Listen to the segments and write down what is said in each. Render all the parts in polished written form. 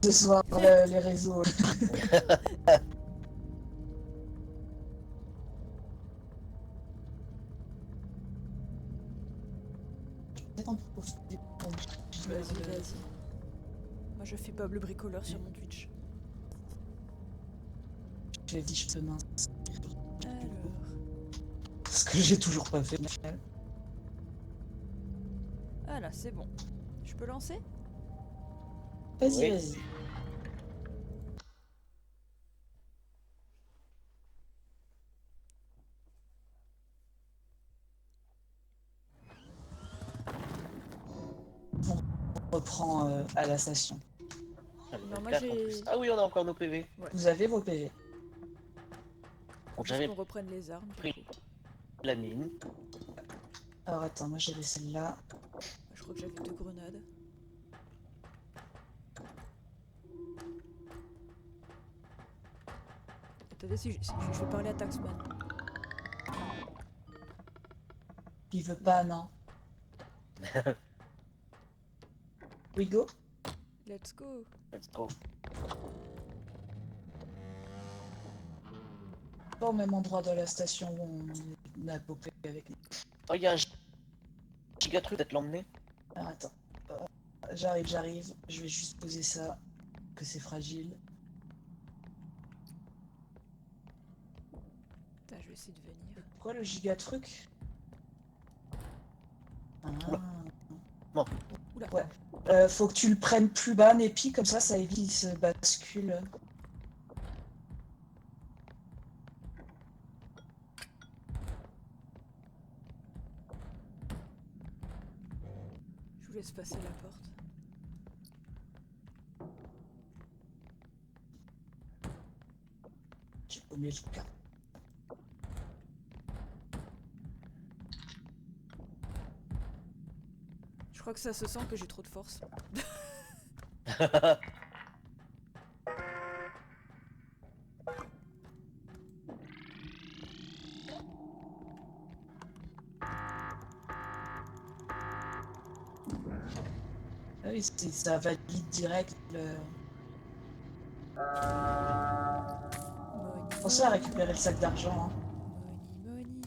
ce soir les réseaux. Peut-être en profiter pour Vas-y, vas-y. Moi, je fais Bob le bricoleur sur mon Twitch. Je l'ai dit, je peux mince. Alors... Ce que j'ai toujours pas fait. Ah là, c'est bon. Je peux lancer? Vas-y, Oui. vas-y. On reprend à la station. Non, moi, 4 en j'ai... plus. Ah oui, on a encore nos PV. Ouais. Vous avez vos PV. Donc Juste j'avais qu'on reprenne les armes, du pris coup. la mine. Alors attends, moi j'avais celle-là. Je crois que j'avais 2 grenades. Attendez, si je vais parler à Taxman. Il veut pas, non. We go. Let's go. Let's go. Pas au même endroit de la station où on a popé avec nous. Oh, il y a un gigatruc peut-être l'emmener. Alors attends. J'arrive. Je vais juste poser ça. Que c'est fragile. Putain, je vais essayer de venir. Quoi le giga truc? Oula. Ah. Non. Oula. Ouais. Faut que tu le prennes plus bas, Népi, comme ça évite qu'il se bascule. Je vous laisse passer la porte. J'ai paumé le cas. Je crois que ça se sent que j'ai trop de force. Ah oui, ça valide direct le... Money, Pensez à récupérer le sac d'argent. Hein. money, money.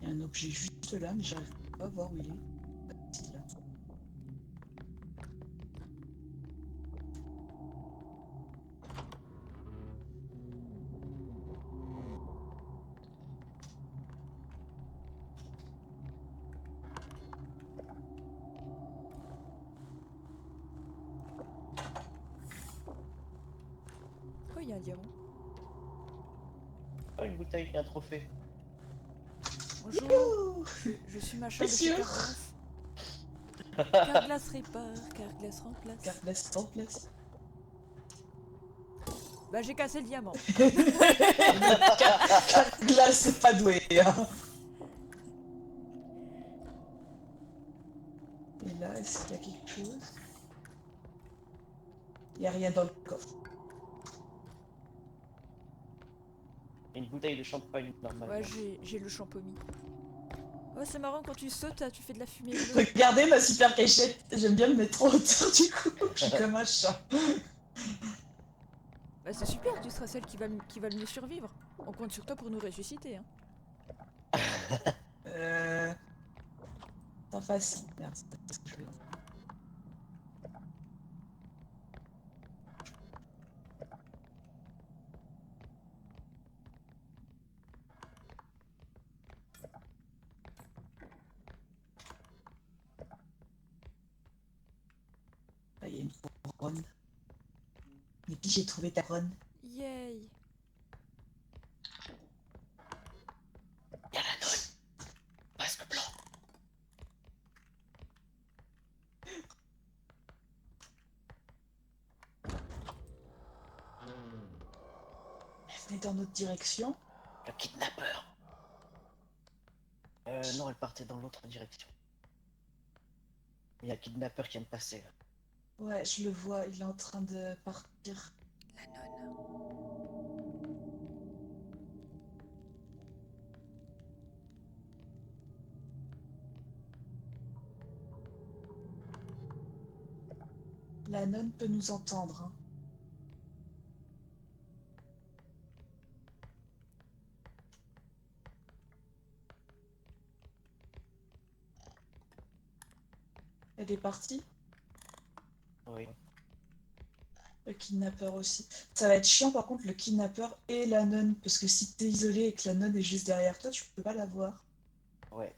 Il y a un objet juste là, mais j'arrive pas à voir où il est. C'est là. Oh, il y a un diamant. Oh, une bouteille et un trophée. Bonjour, Youhou. je suis machin de T'es chez sûr? Carglass. Carglass répare, Carglass remplace. Carglass en place. Bah j'ai cassé le diamant. Carglass, c'est pas doué. Hein. Et là, est-ce qu'il y a quelque chose? Il n'y a rien dans le coffre. Une bouteille de champagne normale. Ouais, j'ai le champomis. Ouais, c'est marrant quand tu sautes, tu fais de la fumée bleue. Regardez ma super cachette. J'aime bien me mettre en hauteur du coup. Je suis comme un chat. Bah c'est super, tu seras celle qui va le mieux survivre. On compte sur toi pour nous ressusciter. Hein. Pas facile. Merde, c'est pas ce que je veux. Là, il y a une couronne. Et puis j'ai trouvé ta couronne. Yay! Il y a la nonne. Masque blanc. Elle venait dans notre direction. Le kidnappeur. Non, elle partait dans l'autre direction. Il y a un kidnappeur qui vient de passer. Ouais, je le vois. Il est en train de partir. La nonne. La nonne peut nous entendre. Hein. Elle est partie. Oui. Le kidnappeur aussi. Ça va être chiant par contre le kidnappeur et la nonne. Parce que si t'es isolé et que la nonne est juste derrière toi, tu peux pas la voir. Ouais.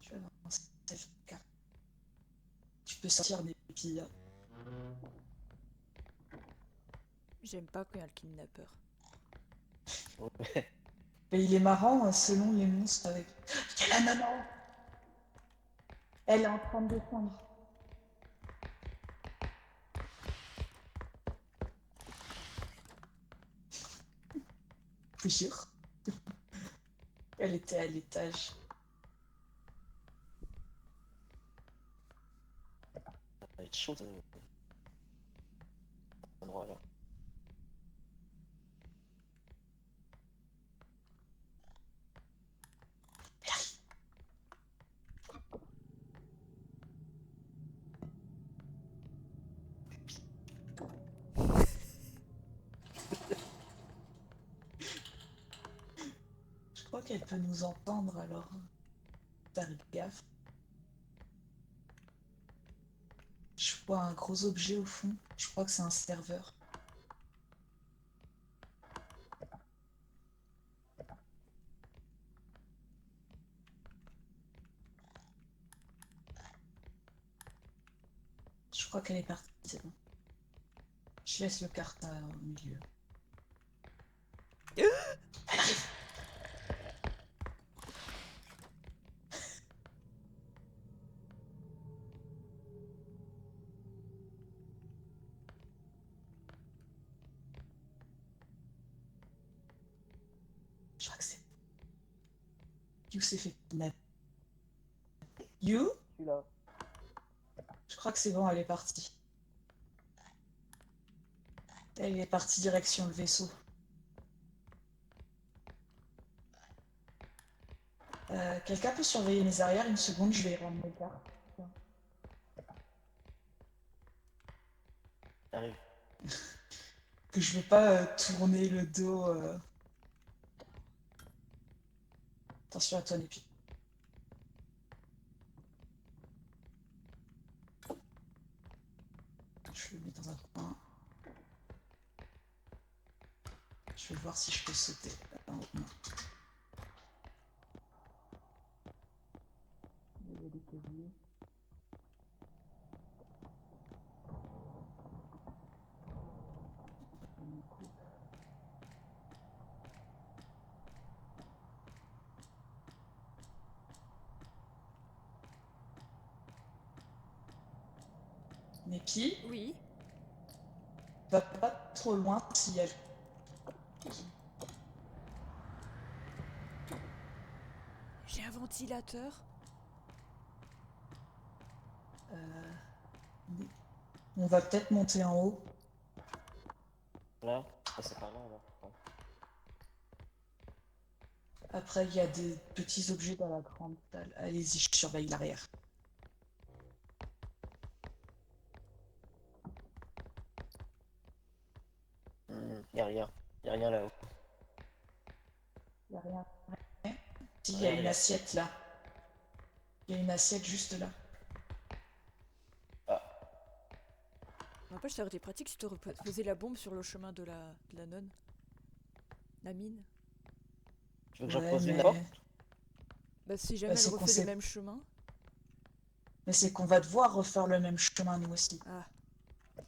Tu vas dans cette carte. Tu peux sortir des pilles. J'aime pas quand il y a le kidnappeur. Ouais. Mais il est marrant selon les monstres avec. Il y a la nonne en haut. Elle est en train de descendre. Je te jure. Elle était à l'étage. Ça va être chaud, cet endroit-là. Je crois qu'elle peut nous entendre alors. Faire gaffe. Je vois un gros objet au fond. Je crois que c'est un serveur. Je crois qu'elle est partie, c'est bon. Je laisse le carton au milieu. Elle arrive. Je crois que c'est... You s'est fait kidnapper. You? Je suis là. Je crois que c'est bon, elle est partie. Elle est partie direction le vaisseau. Quelqu'un peut surveiller mes arrières une seconde, je vais rendre mes cartes. J'arrive. Que je veux pas tourner le dos. Attention à toi, Népi. Je le mets dans un coin. Je vais voir si je peux sauter. Non. Il y a des casiers. Népi, Oui. va pas trop loin si elle... J'ai un ventilateur. On va peut-être monter en haut. Là? Ah, c'est par là, alors. Ouais. Après, il y a des petits objets dans la grande salle. Allez-y, je surveille l'arrière. Y'a rien. Y'a rien là-haut. Il y a rien. Si, il y a une Rien. assiette là. Il y a une assiette juste là. Ah, N'empêche, ça aurait été pratique si tu faisais la bombe sur le chemin de la nonne. La mine. tu veux que j'en Ouais, pose une mais... d'abord? Bah si jamais elle c'est qu'on refait le sait- même chemin. Mais c'est qu'on va devoir refaire le même chemin nous aussi. Ah,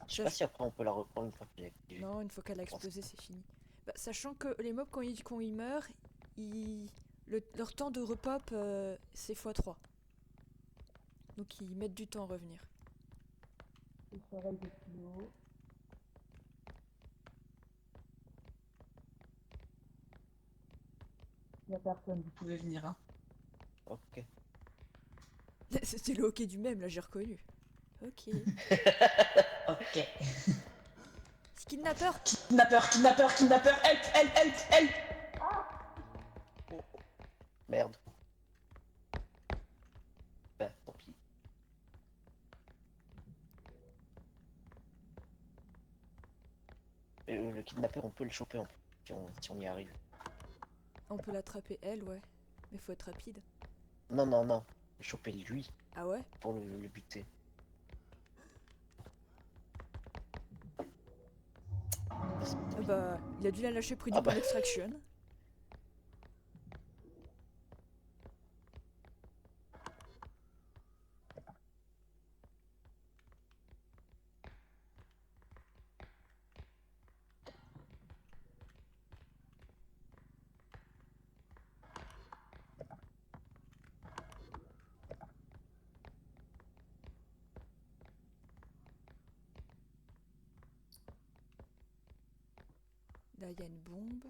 Je sais pas si après on peut la reprendre une fois qu'elle est activée. non, une fois qu'elle a explosé, c'est fini. Bah, sachant que les mobs, quand ils meurent, leur temps de repop, c'est x3. Donc ils mettent du temps à revenir. Je surveille des kilos. Il n'y a personne, vous pouvez venir. Hein. Ok. C'était le hockey du même, là j'ai reconnu. Ok. Ok. C'est kidnappeur. Kidnappeur, kidnappeur, kidnappeur, help, help, help, help. Merde. Bah, tant pis. Le kidnappeur, on peut le choper si on y arrive. On peut l'attraper elle, ouais. Mais faut être rapide. Non, non, non. Choper lui Ah ouais? pour le buter. Ah bah, il a dû la lâcher près du Ah point bah. d'extraction. Là, il y a une bombe.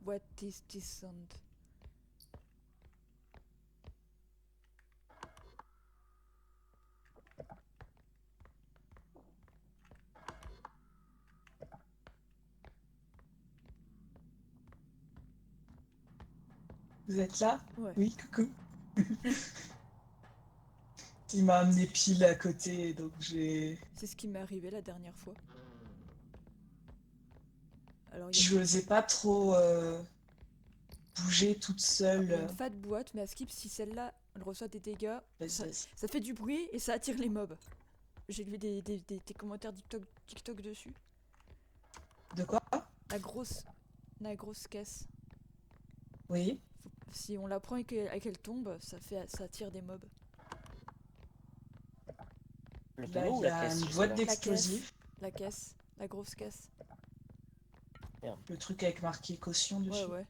What is this sound? Vous êtes là? Ouais. Oui, coucou. Il m'a amené pile à côté, donc j'ai... C'est ce qui m'est arrivé la dernière fois. Alors, Je n'osais pas trop bouger toute il seule. y a une fat boîte, mais à skip, si celle-là, elle reçoit des dégâts, Vas-y, ça, vas-y. ça fait du bruit et ça attire les mobs. J'ai lu des commentaires TikTok dessus. De quoi? La grosse caisse. Oui. Si on la prend et qu'elle tombe, ça attire des mobs. Le Là, tonneau ou il y la a caisse? une Je sais boîte pas. d'explosifs. La grosse caisse. Le truc avec marqué caution Ouais, dessus. ouais.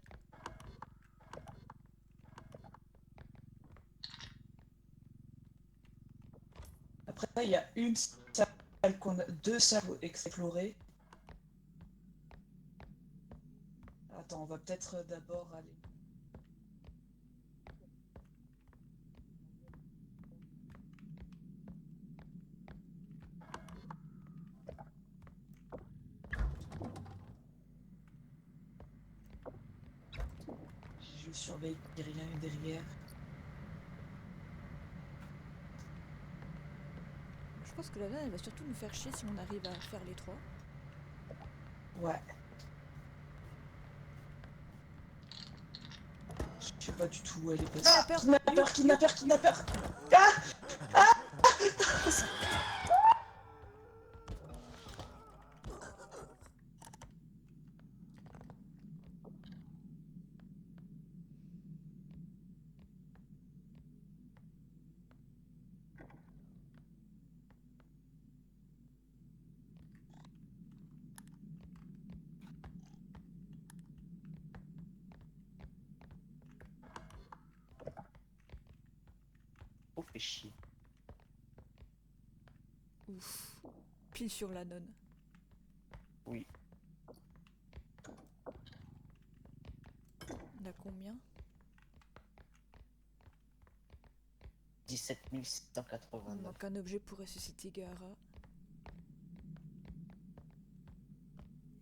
Après, il y a une salle deux salles explorées. Attends, on va peut-être d'abord aller. Je surveille qu'il n'y ait rien derrière. Je pense que la vanne, elle va surtout nous faire chier si on arrive à faire les trois. Ouais. Je sais pas du tout où elle est passée. Kidnappeur! Kidnappeur, kidnappeur, kidnappeur! Ah! Oh, fait chier. Ouf. Pile sur la nonne. Oui. On a combien? 17 Il 689. manque un objet pour ressusciter Gaara.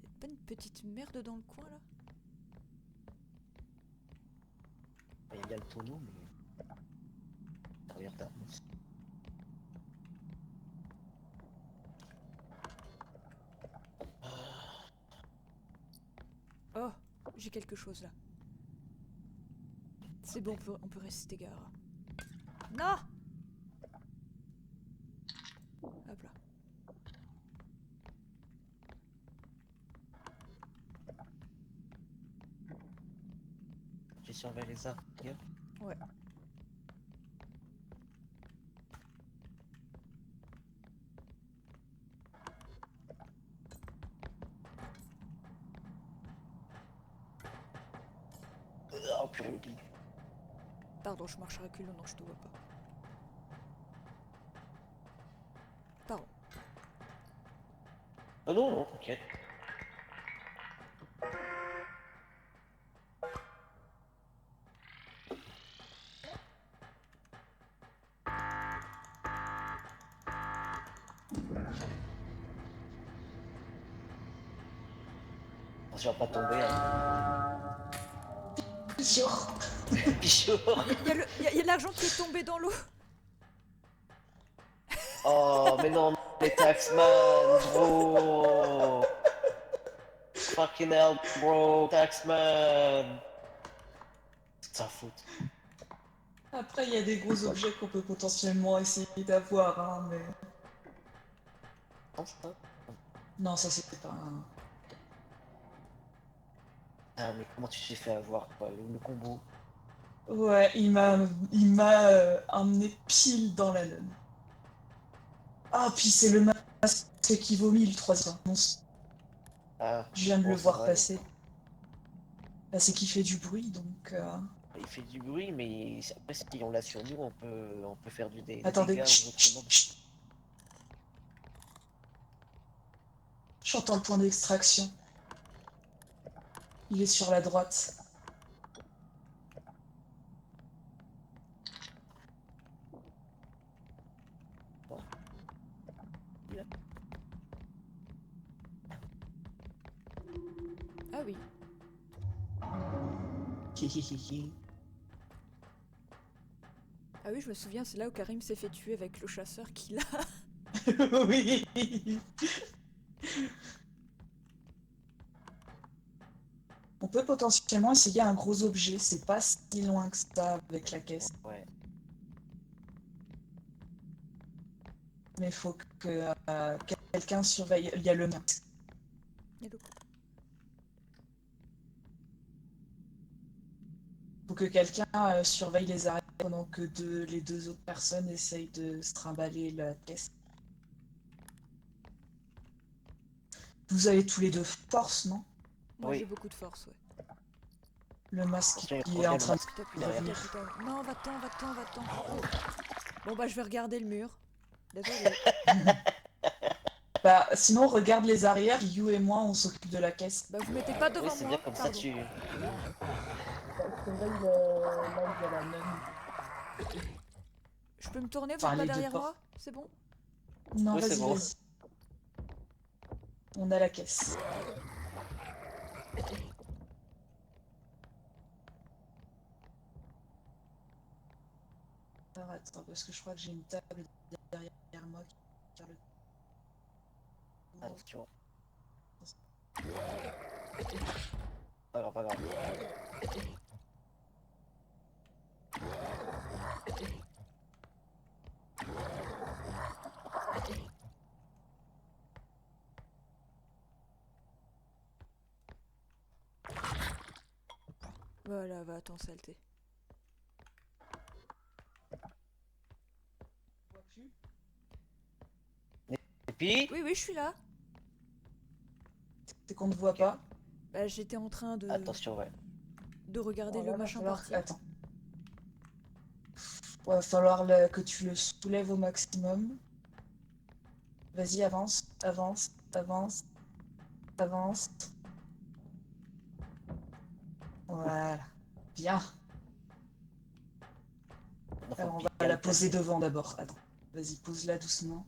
Y'a pas une petite merde dans le coin là? Il y a le tonneau, mais. Ça regarde un monstre. Oh, j'ai quelque chose là. C'est bon, on peut ressusciter Gaara. Non! Hop là. J'ai surveillé les arbres. Ouais. Oh purée. Pardon, je marche à reculons, donc je te vois pas. Pardon. Oh non, non, t'inquiète. Attention à pas tomber. Hein. Sûr. Pichot. Il y a de l'argent qui est tombé dans l'eau. Oh, mais non, les taxman, bro. Fucking hell, bro, taxman. C'est sa faute. Après, il y a des gros objets qu'on peut potentiellement essayer d'avoir, hein, mais... Non, ça. Non, ça c'était pas un... Ah, mais comment tu t'es fait avoir, quoi, le combo? Ouais, il m'a emmené pile dans la lune. Ah, puis c'est le masque qui vomit, le troisième. Non, Ah, je viens de le bon, ça voir va. passer. Bah, c'est qu'il fait du bruit, donc... Il fait du bruit, mais après, si on l'a sur nous, on peut faire des Attendez, dégâts aux chut, autres chut, mobs. chut. J'entends le point d'extraction. Il est sur la droite. Ah oui. Hihihihi. Ah oui, je me souviens, c'est là où Karim s'est fait tuer avec le chasseur qu'il a. Oui. On peut potentiellement essayer un gros objet, c'est pas si loin que ça avec la caisse. Ouais. Mais il faut que quelqu'un surveille. Il y a le masque. Il y a le- Faut que quelqu'un surveille les arrières pendant que les deux autres personnes essayent de se trimballer la caisse. Vous avez tous les deux force, non? Moi Oui. j'ai beaucoup de force, ouais. Le masque Attention, il qui est revient en le train masque T'as plus de de derrière. revenir. Non, va-t'en, va-t'en, va-t'en. Oh. Bon bah je vais regarder le mur. Désolé. Bah, sinon, regarde les arrières, You et moi, on s'occupe de la caisse. Bah vous mettez pas Oui, devant c'est bien moi, comme ça, pardon. tu. Surveille là où il y a la nonne. Je peux me tourner, vous Enfin, êtes pas les deux derrière moi? portes. C'est bon? Non, Oui, c'est vas-y, bon. vas-y. On a la caisse. Alors, attends, parce que je crois que j'ai une table derrière moi qui tire le... Attention. Pas grave. Voilà, va-t'en saleté. On voit plus. Et puis. Oui, oui, je suis là. C'est qu'on ne voit Ok. pas. Bah j'étais en train Attention, ouais. de regarder Alors là, le va machin falloir... partir. Attends. Va falloir que tu le soulèves au maximum. Vas-y, avance, avance, avance, avance. Voilà. Bien. Maintenant, faut Alors, on bien va la le poser placer. devant d'abord. Attends. Vas-y, pose-la doucement.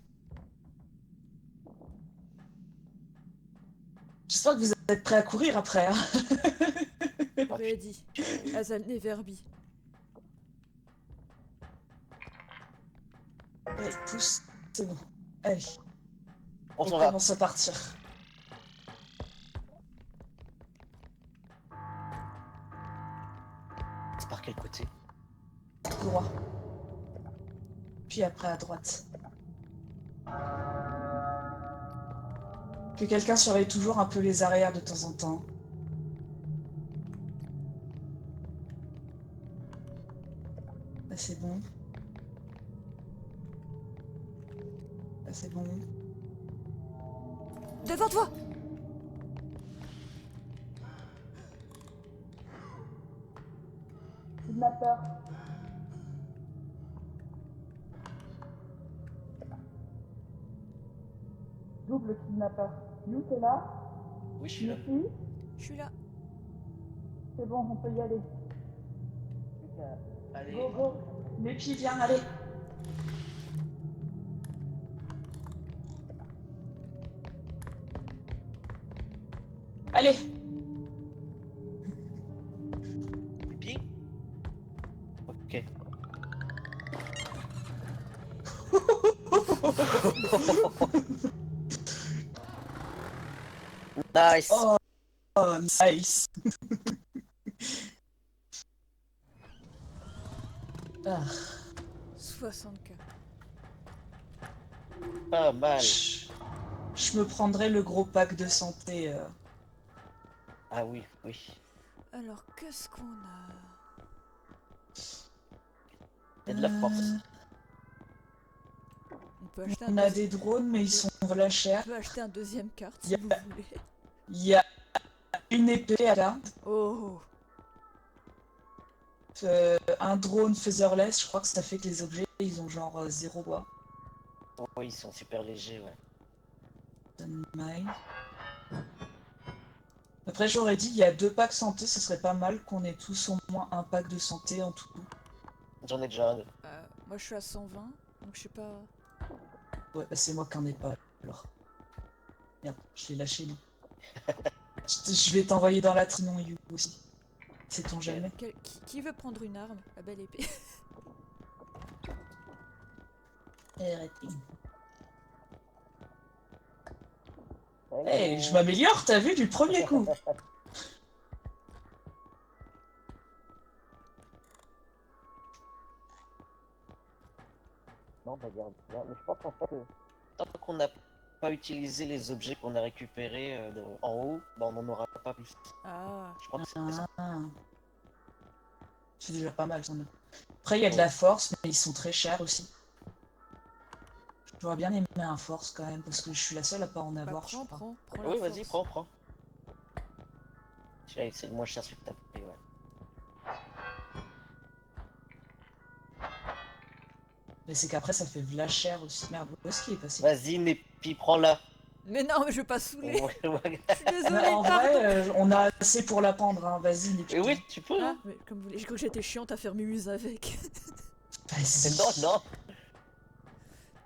J'espère que vous êtes prêts à courir après. Hein. Ready. As an Everby. Allez, pousse. C'est bon. Allez, On on s'en va. commence à partir. C'est par quel côté? Droit. Puis après à droite. Que quelqu'un surveille toujours un peu les arrières de temps en temps. Là, c'est bon. Là, c'est bon. Devant toi! Kidnappeur. Double kidnappeur. You, t'es là? Oui, je suis là. Yuki? Je suis là. C'est bon, on peut y aller. Allez. Go, go. Lucky, viens, allez. Allez. Et puis. Ok. Nice. Oh, nice. Ah, 60K. Pas mal. je me prendrais le gros pack de santé. Ah oui, oui. Alors, qu'est-ce qu'on a? Il y a de la force. On peut acheter un On a deuxième. des drones, mais ils sont voilà On chers. peut acheter un deuxième carte Il si y vous a, voulez. il y a une épée à garde, Oh, un drone featherless. Je crois que ça fait que les objets, ils ont genre 0 poids. Oui, ils sont super légers, ouais. Mine. Après, j'aurais dit, il y a 2 packs santé, ce serait pas mal qu'on ait tous au moins un pack de santé en tout. J'en ai déjà un. moi je suis à 120, donc je sais pas. Ouais, bah c'est moi qui en ai pas, alors. Merde, je l'ai lâché, lui. Je vais t'envoyer dans la trinon, You, aussi. Sait-on jamais. Qui veut prendre une arme? La belle épée. Hey, je m'améliore, t'as vu, du premier coup. Non, bah regarde. Mais je pense qu'en fait, tant qu'on n'a pas utilisé les objets qu'on a récupérés en haut, bah on n'en aura pas plus. Ah, Je crois que c'est ça. Ah. C'est déjà pas mal, j'en ai. Après, il y a de la force, mais ils sont très chers aussi. J'aurais bien aimé un force quand même, parce que je suis la seule à pas en bah avoir, je prends, crois. prends la Oui, vas-y, force. prends. C'est le moins cher celui que t'as pris, ouais. Mais c'est qu'après, ça fait v'là cher aussi. Merde, où est-ce qu'il est passé? Vas-y, Népi, prends-la. Mais non, mais je vais pas saouler. Ouais, ouais. Je suis Mais désolée, en pardon. vrai, on a assez pour la pendre, hein. Vas-y, les Et oui, petits. tu peux, Ah, hein. mais comme vous voulez, j'ai cru que j'étais chiante à faire mumuse avec. Vas-y. Non, non.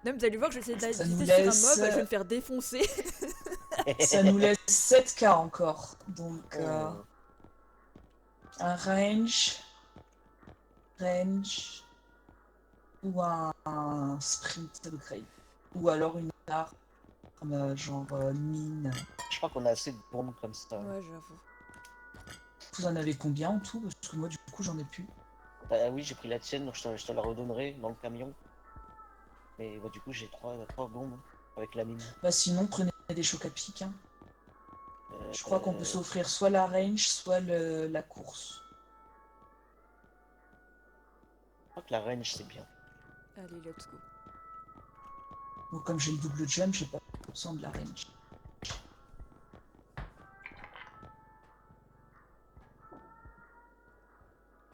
Non, mais vous allez voir que j'essaie Ça nous d'insister sur un mob, laisse... je vais me faire défoncer. Ça nous laisse 7K encore. Donc, Oh. un range, ou un sprint upgrade. Ou alors une arme, genre mine. Je crois qu'on a assez de bombes comme ça. Ouais, j'avoue. Vous en avez combien en tout? Parce que moi, du coup, j'en ai plus. Bah oui, j'ai pris la tienne, donc je te la redonnerai dans le camion. Mais bah, du coup, j'ai trois bombes avec la mine. Bah sinon, prenez des chocs à pic, hein. Je crois qu'on peut Je s'offrir soit la range, soit la course. crois que la range, c'est bien. Allez, let's go. Bon, comme j'ai le double jump, j'ai pas besoin de la range.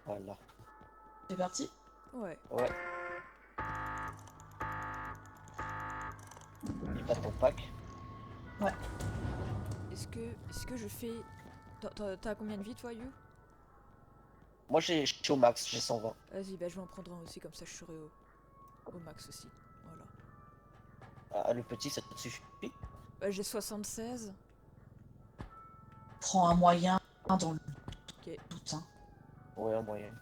Voilà. C'est parti? Ouais. Ouais. Et pas ton pack. Ouais. Est-ce que je fais... T'as combien de vie, toi, You? Moi, je suis au max, j'ai 120. Vas-y, bah je vais en prendre un aussi, comme ça je serai au max aussi. Voilà. Ah, le petit, ça te suffit? J'ai 76. Prends un moyen dans le Ok. doute, hein. Ouais, en moyenne.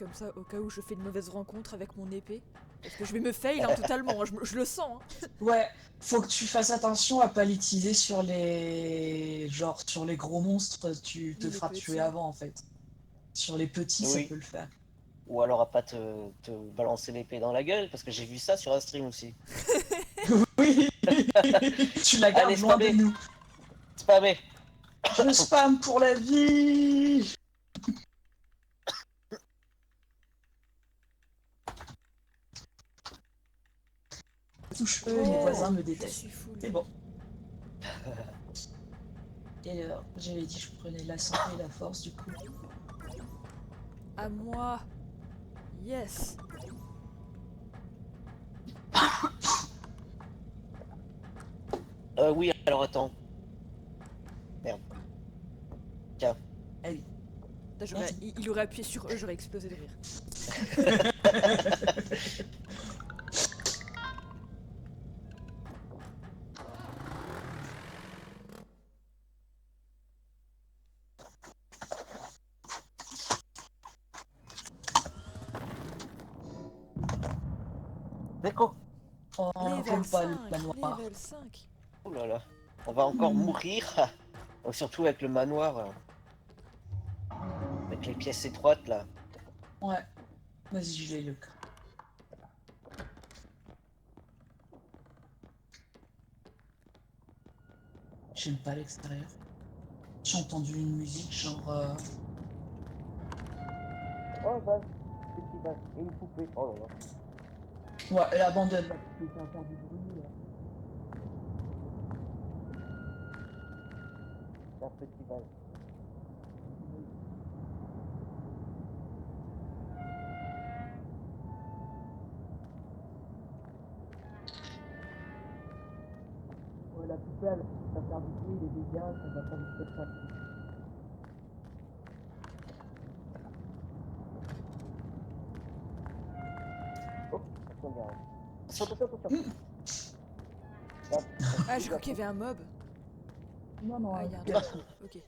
Comme ça, au cas où je fais une mauvaise rencontre avec mon épée. Parce que je vais me fail hein, totalement, hein, je le sens. Hein. Ouais, faut que tu fasses attention à pas l'utiliser sur les... Genre, sur les gros monstres, tu te Oui, les feras tuer petits. avant, en fait. Sur les petits, ça Oui. peut le faire. Ou alors à pas te balancer l'épée dans la gueule, parce que j'ai vu ça sur un stream aussi. Oui. Tu la gardes Allez, loin de spammez. nous. Spammé. Je spam pour la vie. Touche eux, mes voisins me Je détestent. suis full. C'est bon. Et alors, j'avais dit que je prenais la santé et la force du coup. À moi. Yes. Oui, alors attends. Merde. Tiens. Allez. Il aurait appuyé sur eux, j'aurais explosé de rire. D'accord. On Level raconte pas le 5, manoir. level 5. Oh là là. On va encore Hmm. mourir. Surtout avec le manoir. Avec les pièces étroites là. Ouais. Vas-y, je l'ai le cas. J'aime pas l'extérieur. J'ai entendu une musique genre... Oh bah, petit bah. Et une poupée. Oh là là. Ouais, elle abandonne. Là, parce que j'ai entendu du bruit. C'est un petit vase. Ouais, la poupée, elle va faire du bruit, les dégâts, ça va pas vous faire ça. Oh, attention, gars. Attention, attention. Hmm. Hop. Ah, j'ai cru qu'il y avait un mob. Non, non, Ah, il y a un bien. truc. Ok.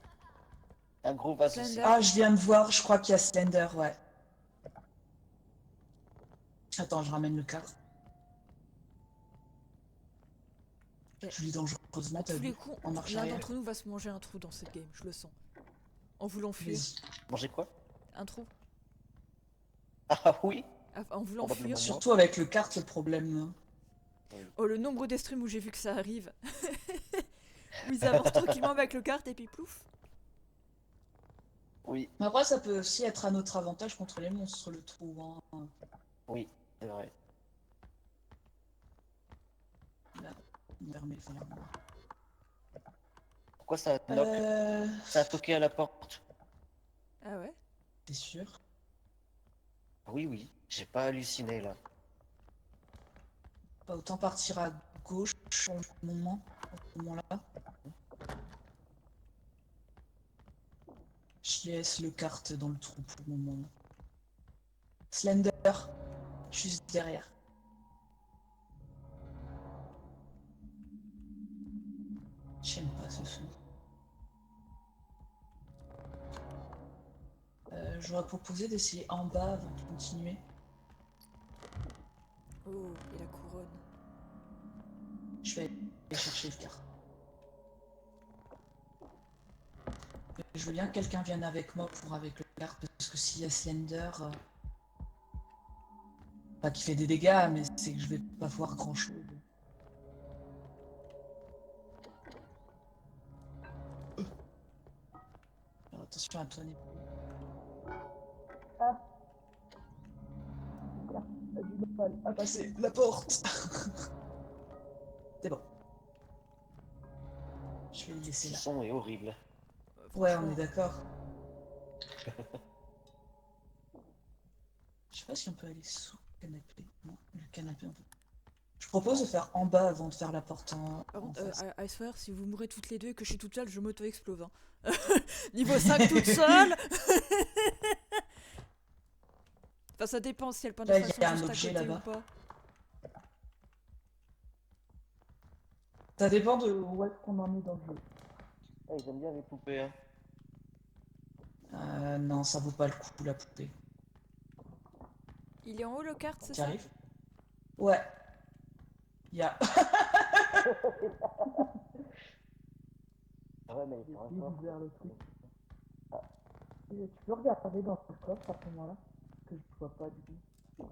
Un gros vase aussi. Slender. Ah, je viens de voir, je crois qu'il y a Slender, ouais. Attends, je ramène le cadre. Eh, Je lis dangereusement, À t'as tous les vu? coups, En marche l'un arrière. d'entre nous va se manger un trou dans cette game, je le sens. En voulant fuir. Vas-y. Manger quoi? Un trou. Ah oui. Ah, en voulant Probablement. fuir. Surtout avec le kart, le problème. Oh, le nombre des streams où j'ai vu que ça arrive. Où ils avancent tranquillement avec le kart et puis plouf. Oui, Mais après, ça peut aussi être à notre avantage contre les monstres, le trou. Hein. oui, c'est vrai. Là, on ferme les fenêtres. Pourquoi ça knock? Ça a toqué à la porte. Ah ouais? T'es sûr? Oui, oui. J'ai pas halluciné là. Pas autant partir à gauche pour le moment, à ce moment-là. Je laisse le kart dans le trou pour le moment. Slender, juste derrière. J'aime pas ce son. J'aurais proposé d'essayer en bas avant de continuer. Oh, et la couronne. Je vais aller chercher le kart. Je veux bien que quelqu'un vienne avec moi pour avec le kart, parce que s'il y a Slender, pas qu'il fait des dégâts, mais c'est que je vais pas voir grand chose. Alors, attention à toi, Ah, a du mal à passer la porte. C'est bon. Je vais le laisser Ce là. son est horrible. Ouais, on Franchement, est d'accord. Je sais pas si on peut aller sous le canapé. Non, le canapé, on peut. Je propose de faire en bas avant de faire la porte par en contre, face. Icefire, si vous mourrez toutes les deux et que je suis toute seule, je m'auto-explose. Hein. Niveau 5 toute seule. Enfin, ça dépend si elles point de Là, il façon y a un juste à objet côté ou là-bas. pas. Ça dépend de où est-ce qu'on en est dans le jeu. Ah, ils aiment bien les poupées, hein. Non, ça vaut pas le coup, la poupée. Il est en haut le kart, c'est Tu ça? arrives? Ouais. Il y a... Ah ouais, mais ils sont encore. vers le truc. Tu peux regarder dans ce coffre à ce moment-là? Que je vois pas du tout.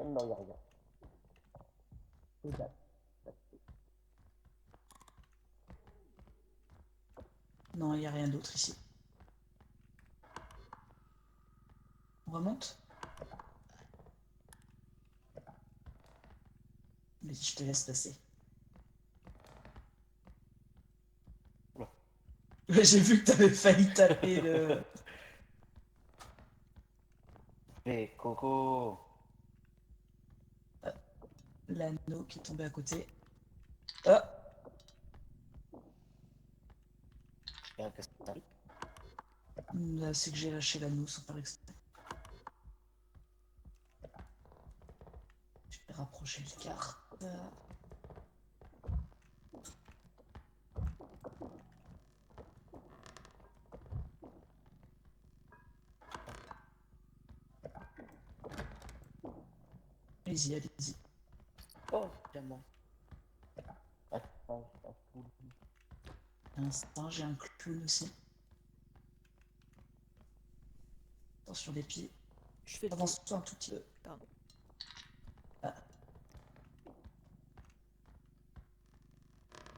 Non, il n'y a rien. C'est date. Non, il n'y a rien d'autre ici. On remonte? Mais je te laisse passer. Oula. Ouais, j'ai vu que t'avais failli taper le... Mais Coco. l'anneau qui est tombé à côté. Ah! Il y a un casse-tête. Là, c'est que j'ai lâché l'anneau sans faire exprès. Je vais rapprocher le carte. Allez-y, allez-y. Oh, diamant. Attends, Un instant, j'ai un clown aussi. Attention les pieds. Je fais le tour. Avance-toi un tout petit peu. Pardon. Ah.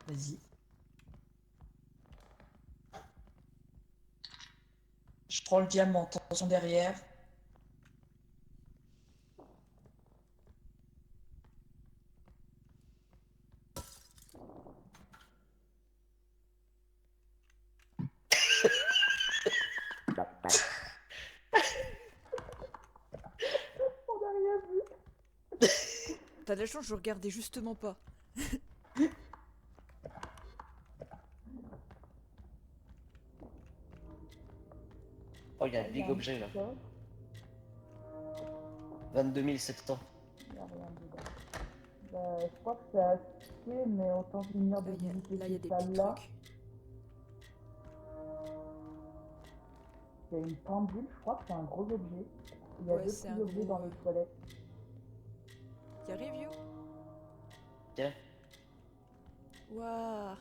Vas-y. Je prends le diamant, attention derrière. T'as de la chance, je regardais justement pas. Oh, il y a un big objet là. 22 700. Il n'y a rien dedans. Je crois que c'est assez, mais autant finir de Là, il y a visiter des ces petits salles-là. trucs. Il y a une pendule, je crois que c'est un gros objet. Il y a Ouais, deux c'est petits un objets gros, dans les toilettes. T'arrives, Yo? Tiens. Waouh.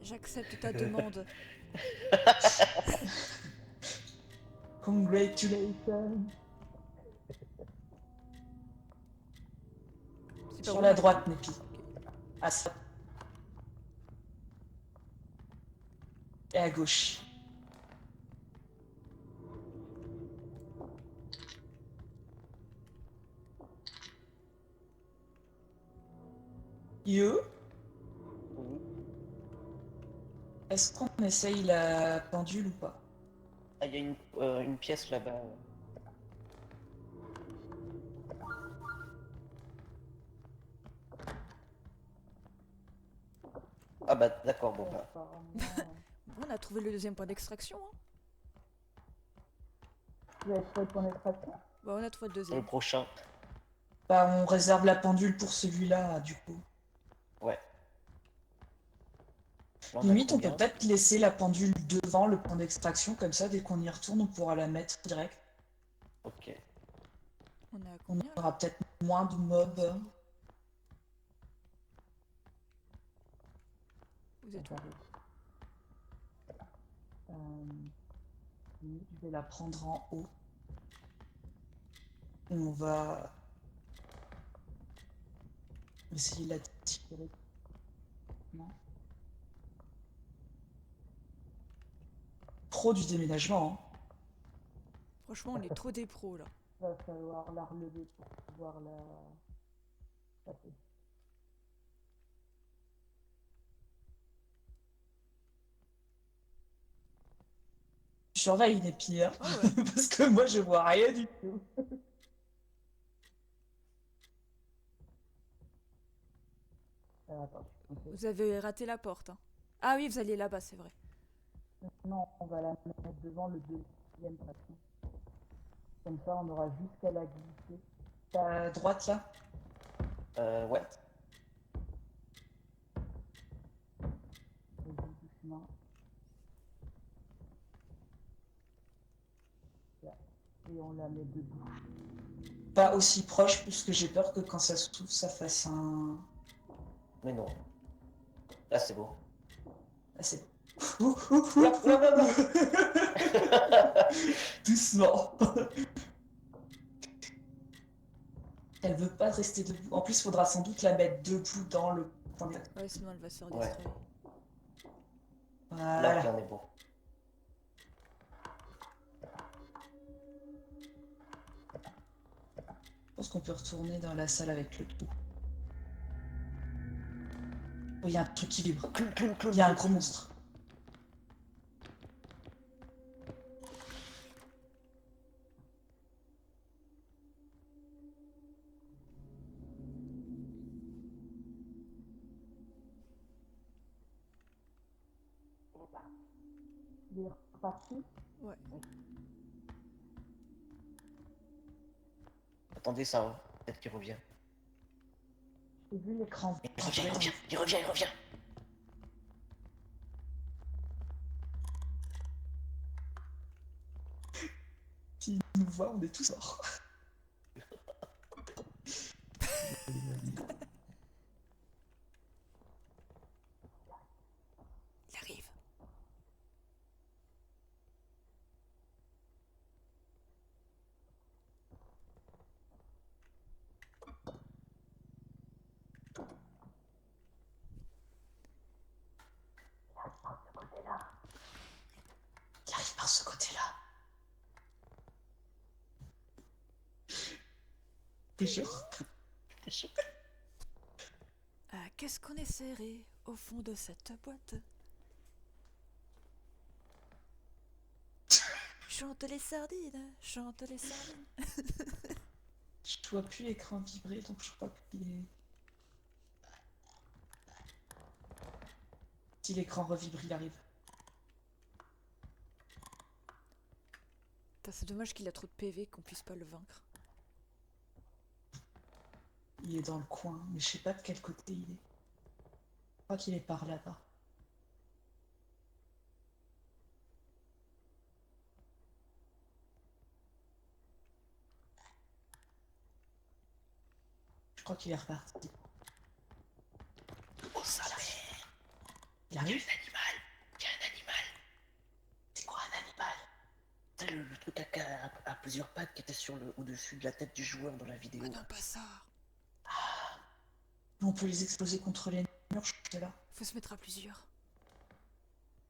J'accepte ta demande. Congratulations. C'est pas Sur où, la là? droite, Népi. Ok. À ça. Et à gauche. Yo, Oui. est-ce qu'on essaye la pendule ou pas? Ah, il y a une pièce là-bas. Ah bah d'accord, bon bah. Apparemment, Bon, on a trouvé le deuxième point d'extraction. Hein. vous avez trouvé ton extraction? Bah, on a trouvé le Le deuxième. prochain. Bah, on réserve la pendule pour celui-là, du coup. Ouais. Là, Limite, on peut combien? peut-être laisser la pendule devant le point d'extraction, comme ça, dès qu'on y retourne, on pourra la mettre direct. Ok. On a On combien là? aura peut-être moins de mobs. Vous êtes où? Je vais la prendre en haut. On va essayer de la tirer. Non. Pro du déménagement, hein. Franchement, on est trop des pros là. Il va falloir la relever pour pouvoir la passer. Je surveille les pires, Ah ouais. parce que moi, je vois rien du tout. Attends, Vous avez raté la porte. Hein. Ah oui, vous alliez là-bas, c'est vrai. non, on va la mettre devant le deuxième patron. Comme ça, on aura juste qu'à la glisser. À droite, là. Ouais. Vas-y, doucement. Là. Et on la met debout. Pas aussi proche, puisque j'ai peur que quand ça s'ouvre, ça fasse un... Mais non. Là c'est bon. Ah, c'est... Oula, oula, oula, oula. Doucement. Elle veut pas rester debout. En plus, il faudra sans doute la mettre debout dans le point d'extraction. Ouais, sinon elle va se faire Ouais. distraire. Là Voilà. ok, on est bon. Je pense qu'on peut retourner dans la salle avec le tout. Oh, il y a un truc qui vibre. Clown, clown, clown. Il y a un gros monstre. Il est reparti. Ouais. Attendez ça, hein. Peut-être qu'il revient. J'ai vu l'écran. Il revient, il revient, il revient, il revient. S'il nous voit, on est tous morts. ce côté-là. T'es sûr? Qu'est-ce qu'on est serré au fond de cette boîte? Chante les sardines, chante les sardines. Je vois plus l'écran vibrer, donc je crois qu'il est... Si l'écran revibre, il arrive. Putain, c'est dommage qu'il a trop de PV qu'on puisse pas le vaincre. Il est dans le coin, mais je sais pas de quel côté il est. Je crois qu'il est par là-bas. Je crois qu'il est reparti. Oh ça Il arrive? animal. Il y a un animal. C'est quoi un animal? C'est le truc à plusieurs pattes qui était au-dessus de la tête du joueur dans la vidéo. Ah non, pas ça. On peut les exploser contre les murs, je suis là. Faut se mettre à plusieurs.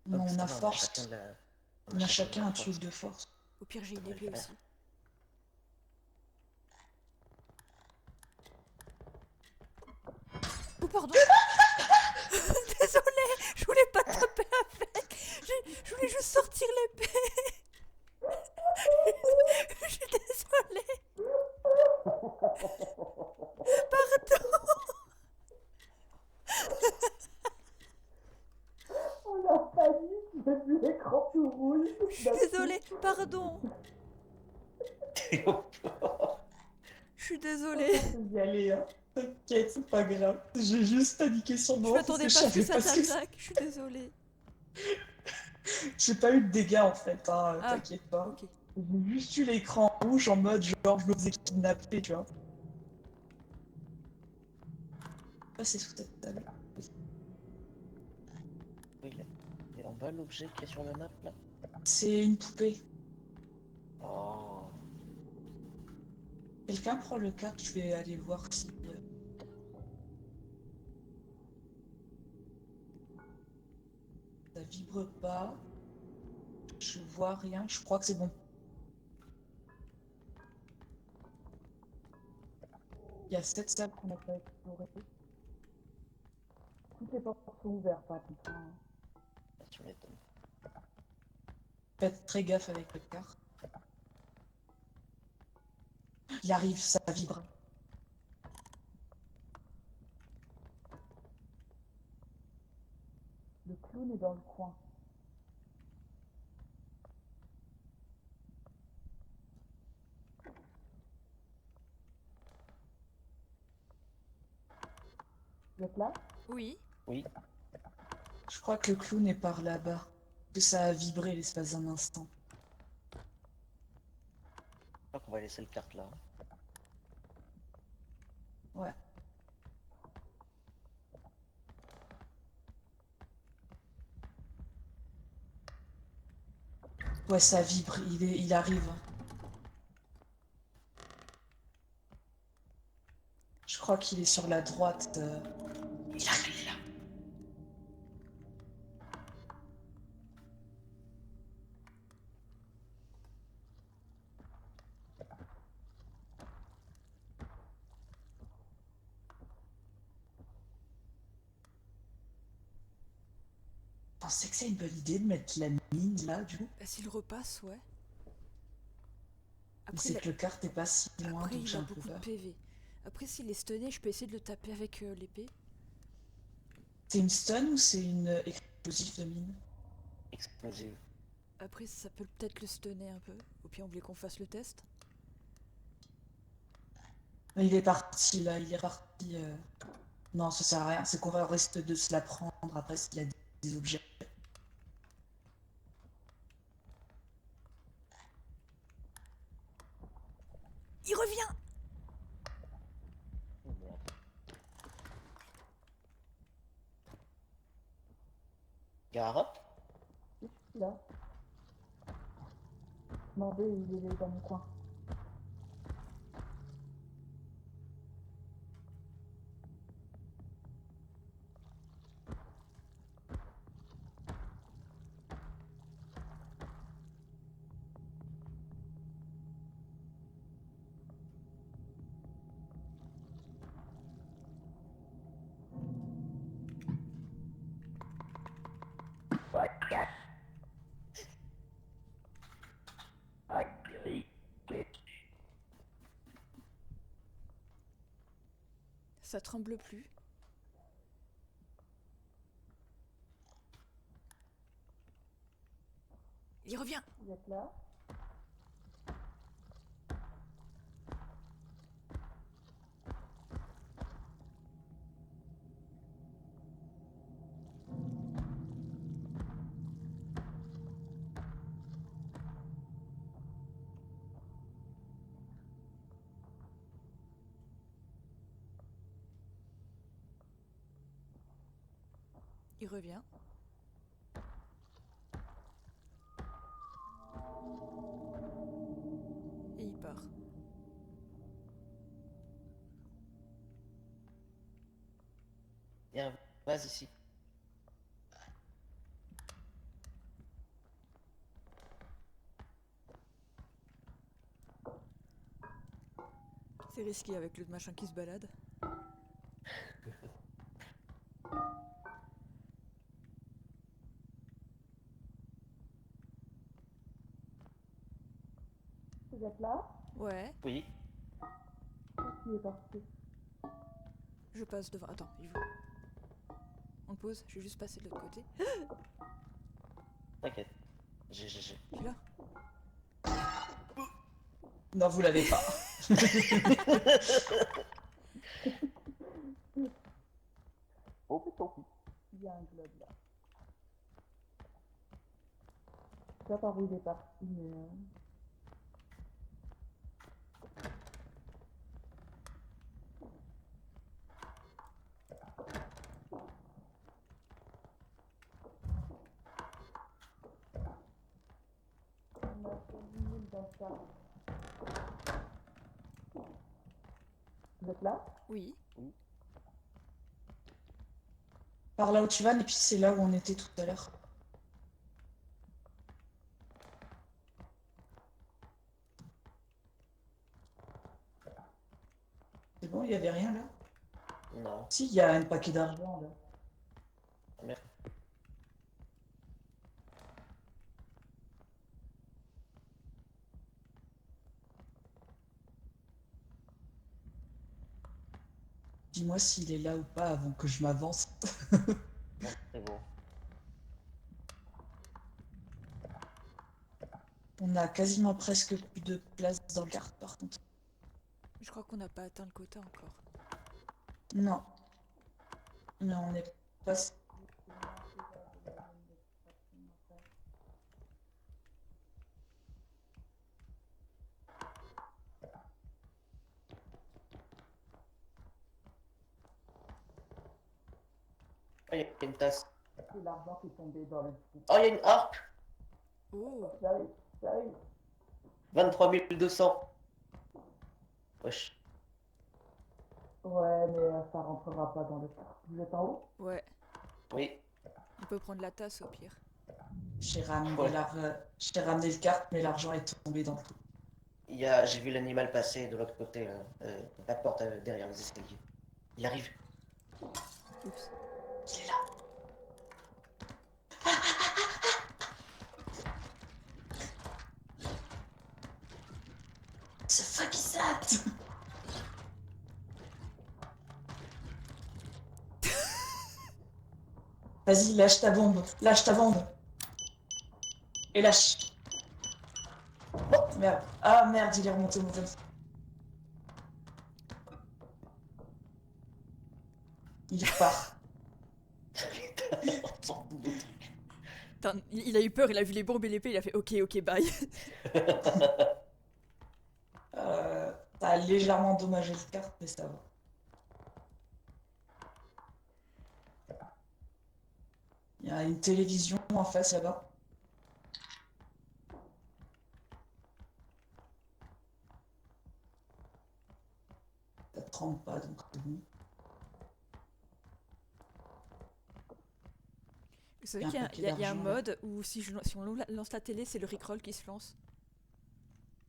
Non, Hop, on ça a va, force. On a chacun un la force. truc de force. Au pire, j'ai une Ouais, épée ouais. aussi. Oh, pardon. Désolée, je voulais pas taper avec. Je voulais juste sortir l'épée. Je suis désolée. Pardon. On a panique, j'ai vu l'écran tout rouge. Je suis désolée, pardon. Je suis désolée. Y aller, hein. T'inquiète, c'est pas grave. J'ai juste paniqué sur Je moi. m'attendais pas à ce que ça parce que t'attaque. Je suis désolée. j'ai pas eu de dégâts en fait, hein, Ah, t'inquiète pas. ok. J'ai juste eu l'écran rouge en mode genre je me faisais kidnapper, tu vois. Ah, c'est sous cette table. Oui, il est en bas l'objet qui est sur la map là. C'est une poupée. Oh. Quelqu'un prend le carte, je vais aller voir si... Ça vibre pas. Je vois rien, je crois que c'est bon. Il y a 7 salles qu'on n'a pas explorées. Toutes les portes sont ouvertes, hein, putain. Tu m'étonnes. Faites très gaffe avec le carte. Il arrive, ça vibre. Le clown est dans le coin. Vous êtes là? Oui. Oui, Je crois que le clown est par là-bas. Que ça a vibré l'espace d'un instant. je crois qu'on va laisser le carte là. Ouais. Ouais, ça vibre, il arrive. Je crois qu'il est sur la droite. Il arrive là. Je pensais que c'est une bonne idée de mettre la mine là, du coup. Bah, s'il repasse, ouais. Mais Après, c'est il a, que le carte est pas si loin, après, donc il j'ai a un peu beaucoup de peur. PV. Après, s'il est stunné, je peux essayer de le taper avec l'épée. C'est une stun ou c'est une explosive de mine? Explosive. Après, ça peut peut-être le stunner un peu. Au pire, on voulait qu'on fasse le test. Mais il est parti là, il est parti. Non, ça sert à rien, c'est qu'on va rester de se la prendre après s'il y a des objets. Il revient! Oh merde. Garrot? Là. Demandez, il est dans mon coin. Ça tremble plus. Il revient. Vous êtes là? Il revient. Et il part. Il y a un vase ici. C'est risqué avec le machin qui se balade. Vous êtes là? Ouais, Oui. Qui est parti? je passe devant. Attends, il joue. On pause, je vais juste passer de l'autre côté. T'inquiète. J'ai. Tu là? Non, vous l'avez pas. Oh, mais tant pis. Il y a un globe là. Je sais pas par où il est parti, mais... On a fait 10 000 dans le cas. Vous êtes là? Oui. Par là où tu vas, et puis c'est là où on était tout à l'heure. C'est bon, il y avait rien là? Non. Si, il y a un paquet d'argent là. Merde. Dis-moi s'il est là ou pas avant que je m'avance. Non, c'est bon. On a quasiment presque plus de place dans le carte par contre. Je crois qu'on n'a pas atteint le quota encore. Non. Mais on est pas... Oh, il y a une tasse. C'est l'argent qui est tombé dans le trou. Oh, il y a une harpe. Oh! J'arrive, j'arrive. 23 200. Wesh. Ouais, mais ça rentrera pas dans le carte. Vous êtes en haut? Ouais, Oui. on peut prendre la tasse au pire. J'ai ramené, Ouais. j'ai ramené le carte, mais l'argent est tombé dans le trou. J'ai vu l'animal passer de l'autre côté, la porte derrière les escaliers. Il arrive. Oups. Il est là. The fuck is that? Vas-y, lâche ta bombe. Lâche ta bombe. Et lâche. Oh, merde. Ah merde, il est remonté au mauvais. Il repart. Putain, il a eu peur, il a vu les bombes et l'épée, il a fait ok, ok, bye. Ça a légèrement endommagé le carte, mais ça va. Il y a une télévision en face là-bas. Ça ne tremble pas, donc c'est bon. Vous savez Il y a qu'il un y a, paquet il y a- il y a un d'argent, là. mode où si on lance la télé, c'est le Rickroll qui se lance.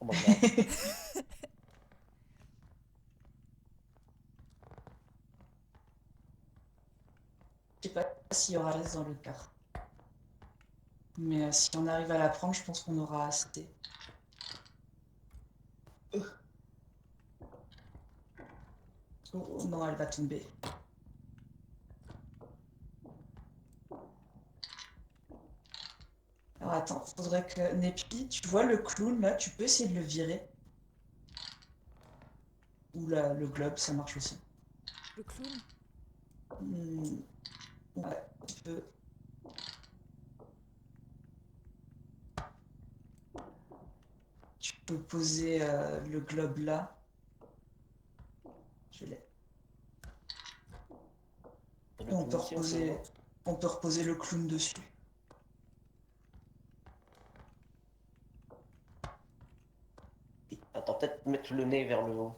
Oh my god. Je sais pas s'il y aura reste dans le quart. Mais si on arrive à la prendre, je pense qu'on aura assez. Oh, non, elle va tomber. Alors attends, faudrait que... Népi, tu vois le clown là, tu peux essayer de le virer. Ou le globe, ça marche aussi. Le clown? Hmm, ouais, tu peux. Tu peux poser le globe là. Je l'ai. Et le Et clown aussi, on peut le voir. on peut reposer le clown dessus. Attends, peut-être mettre le nez vers le haut.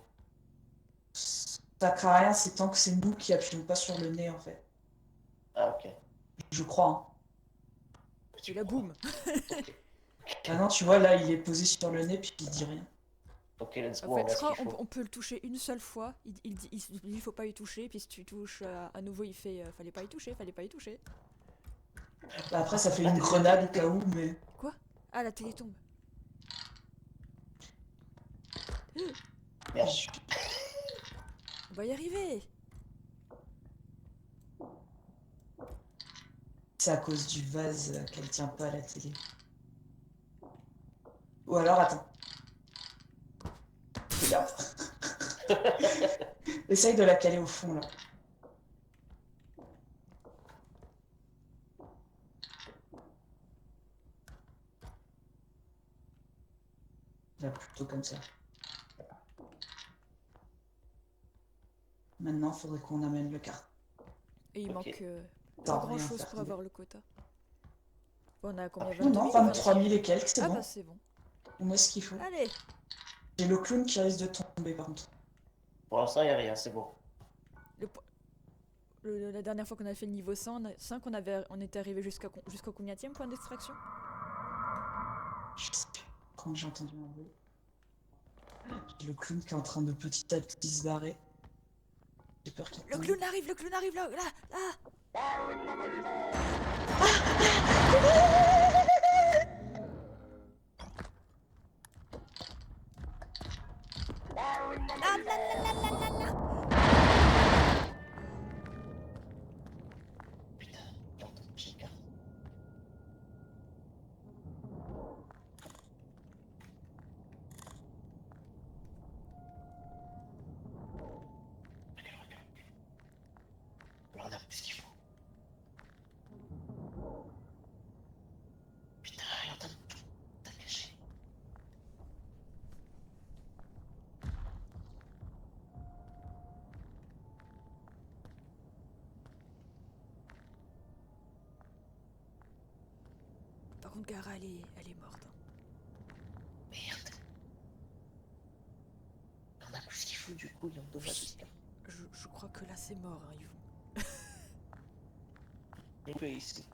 Ça craint rien, c'est tant que c'est nous qui appuyons pas sur le nez en fait. Ah, ok. Je crois. Et là, boum! Ok, Ah non, tu vois, là, il est posé sur le nez, puis il dit rien. ok, let's En go, on fait, a je ce crois qu'il faut. on peut le toucher une seule fois. Il faut pas y toucher. Puis si tu touches à nouveau, il fait fallait pas y toucher, fallait pas y toucher. Bah, après, ça fait La une télé, grenade la au télé. cas où, mais... Quoi? Ah, la télé tombe. Merde. On va y arriver! C'est à cause du vase qu'elle tient pas à la télé. Ou alors, attends. Regarde. Essaye de la caler au fond, là. Là, plutôt comme ça. Maintenant, faudrait qu'on amène le carton. Et il Ok. manque Sans pas grand rien chose faire pour tomber. avoir le quota. Bon, on a combien? Non, 22 non, 000 ou 23 26 000 000? et quelques, c'est Ah bon. bah c'est bon. On a ce qu'il faut. Allez! J'ai le clown qui risque de tomber, par contre. Pour l'instant, il n'y a rien, c'est bon. Le po- la dernière fois qu'on a fait le niveau 105, on était arrivé jusqu'au combienième point d'extraction? Je sais plus quand j'ai entendu un bruit. J'ai le clown qui est en train de petit à petit se barrer. J'ai peur qu'il Le tombe. clown arrive là, là, là! Là, là, là, là, là, là, là. Putain, carte, j'ai carte. Là, on a plus ce qu'il faut. Putain, regarde, t'as caché. Par contre, Gara, elle est morte. Hein. Merde. On a plus ce qu'il faut, du coup, il en dommage ce carte. Je crois que là c'est mort, hein, Yvon. On peut ici.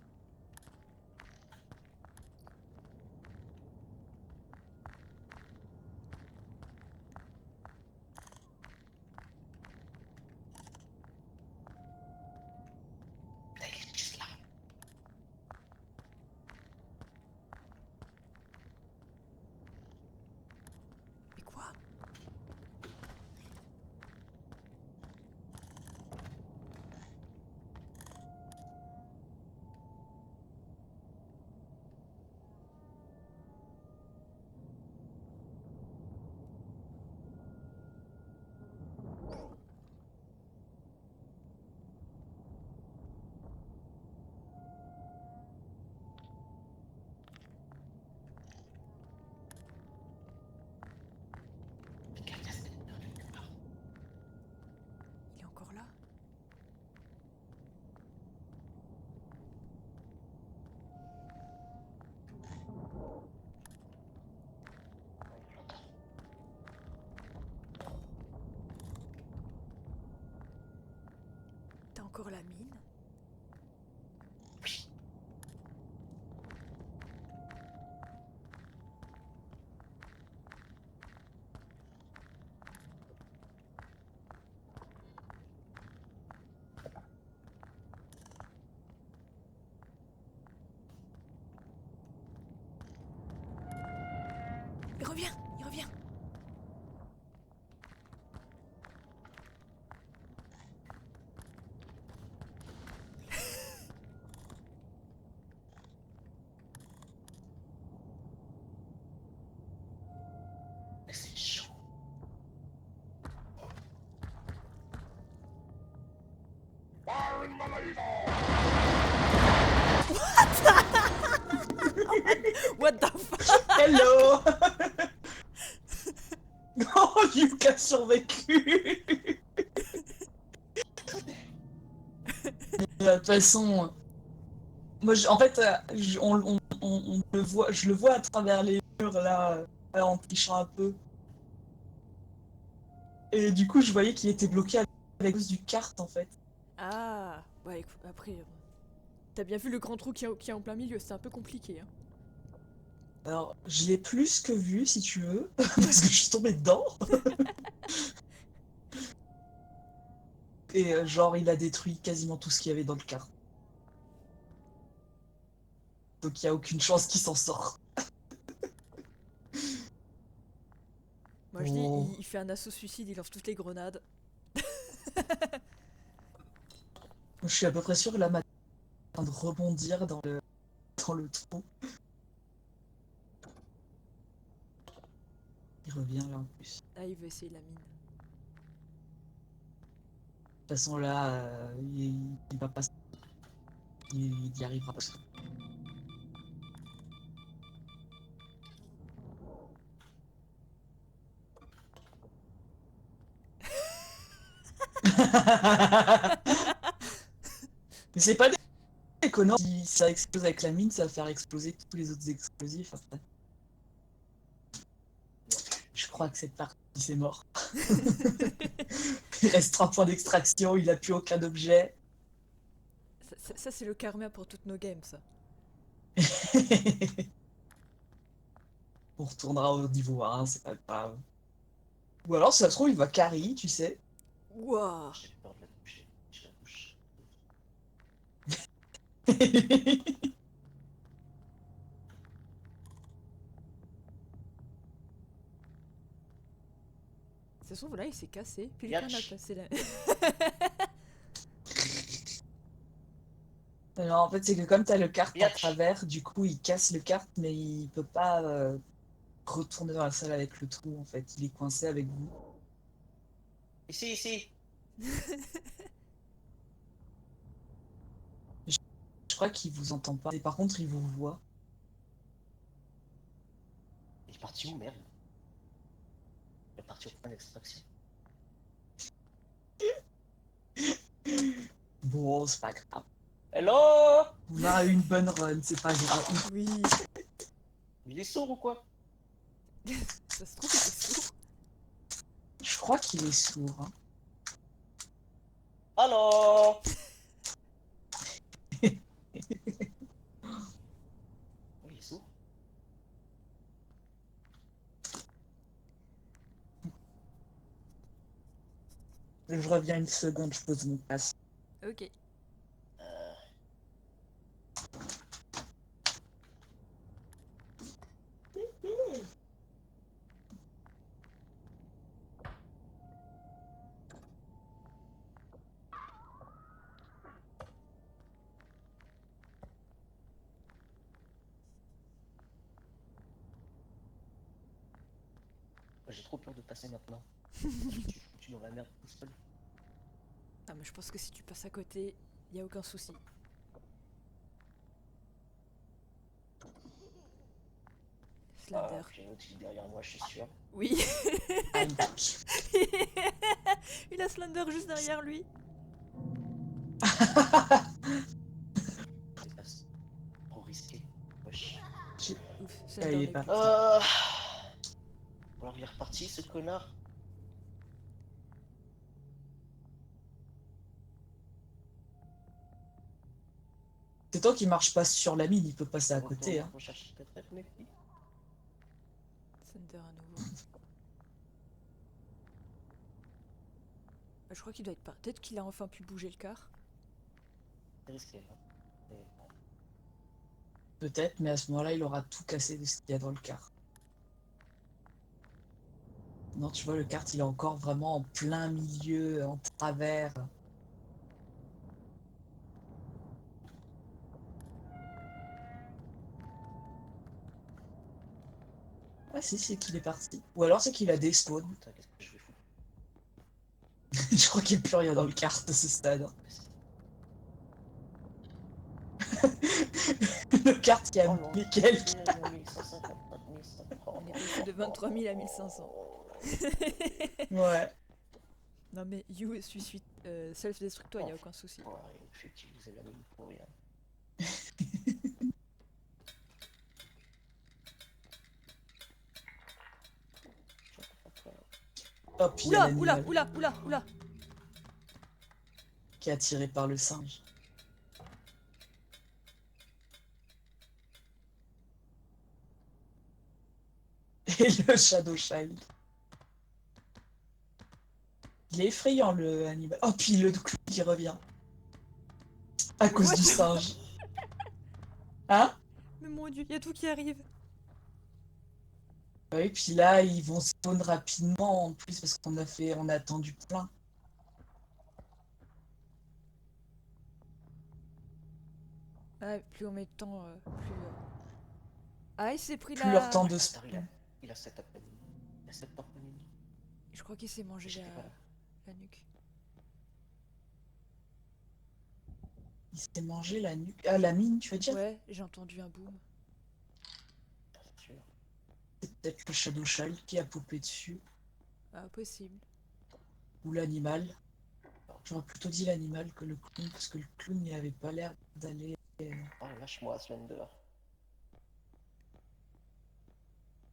Putain, il est juste là. Mais quoi? Regarde, il y a cette merde quelque part. Il est encore là? T'as encore la mine? Oui. Il revient! Il revient! What the fuck? Hello. Oh, Yuka a survécu. De toute façon, moi, en fait, on le voit, je le vois à travers les murs là, en trichant un peu. Et du coup, je voyais qu'il était bloqué avec cause du kart en fait. Ah, ouais, écoute, après, t'as bien vu le grand trou qui est en plein milieu, c'est un peu compliqué. Hein. Alors, je l'ai plus que vu si tu veux, parce que je suis tombée dedans. Et genre, il a détruit quasiment tout ce qu'il y avait dans le kart. Donc il n'y a aucune chance qu'il s'en sort. Moi je dis, Oh. il fait un assaut suicide, il lance toutes les grenades. Je suis à peu près sûr que là, ma en train de rebondir dans le trou. Il revient là en plus. Ah, il veut essayer la mine. De toute façon là, il va pas. Il y arrivera pas. Mais c'est pas déconnant. Si ça explose avec la mine, ça va faire exploser tous les autres explosifs après. Je crois que cette partie c'est mort. Il reste 3 points d'extraction, il a plus aucun objet. Ça, c'est le karma pour toutes nos games, ça. On retournera au niveau 1, c'est pas grave. Ou alors, si ça se trouve, il va carry, tu sais. Wouah. J'ai peur de la toucher. Je la touche. Ça se trouve, là, il s'est cassé. Puis Yatch. quelqu'un a passé la... Alors, en fait, c'est que comme t'as le kart en Yatch. travers, du coup, il casse le kart, mais il peut pas retourner dans la salle avec le trou, en fait. Il est coincé avec vous. Ici, ici. Je crois qu'il vous entend pas. Et par contre, il vous voit. Il est parti où, merde? Il est parti au point d'extraction. Bon, c'est pas grave. Hello? On a eu une bonne run, c'est pas grave. Oui. Il est sourd ou quoi? Ça se trouve, il est sourd. Je crois qu'il est sourd. Hein. Allô? Oui, il est sourd. Je reviens une seconde, je pose mon casque. Ok. J'ai trop peur de passer maintenant. Tu dans la merde tout seul. Ah, mais je pense que si tu passes à côté, y a aucun souci. Ah, Slender. j'ai un outil derrière moi, je suis sûr. Oui. I'm back. Il a Slender juste derrière lui. C'est pas trop risqué. Wesh. Ouf, Ah, Slender il est n'est pas- plus. Alors il est reparti ce connard. C'est toi qui marche pas sur la mine, il peut passer à côté. Hein. On cherche peut-être mec. Slender à nouveau. Je crois qu'il doit être pas. Peut-être qu'il a enfin pu bouger le car. C'est risqué. Hein. Et- Peut-être, mais à ce moment-là, il aura tout cassé de ce qu'il y a dans le kart. Non, tu vois, le kart, il est encore vraiment en plein milieu, en travers. Ah si, c'est qu'il est parti. Ou alors c'est qu'il a despawn. Putain, qu'est-ce que je vais foutre? Je crois qu'il n'y a plus rien dans le kart à ce stade. Le carte qui a Oh non. mis quelques. 1150, 1100. On est passé de 23 000 à 1500. Ouais. Non mais you suis self-destruct-toi, y a aucun souci. Ouais, je vais utiliser la mine pour rien. Oh, puis il y a Oula, l'animal oula, oula, oula, oula. qui est attiré par le singe. Et le Shadow Child. Il est effrayant le animal. Oh, puis le clou qui revient. À cause What du the- singe. Hein? Mais mon dieu, y a tout qui arrive. Oui, puis là, ils vont spawn rapidement en plus parce on a attendu plein. Ah, plus on met de temps, plus... Ah, il s'est pris Plus leur la... temps de Attends, spawn. il a 7 après midi. Il a 7 après midi. Je crois qu'il s'est mangé J'étais pas là. la nuque. Il s'est mangé la nuque. Ah, la mine, tu veux dire? Ouais, j'ai entendu un boom. C'est sûr. C'est peut-être le Shadow Child qui a popé dessus. Ah, possible. Ou l'animal. J'aurais plutôt dit l'animal que le clown, parce que le clown, il avait pas l'air d'aller. Oh, lâche-moi, Slender.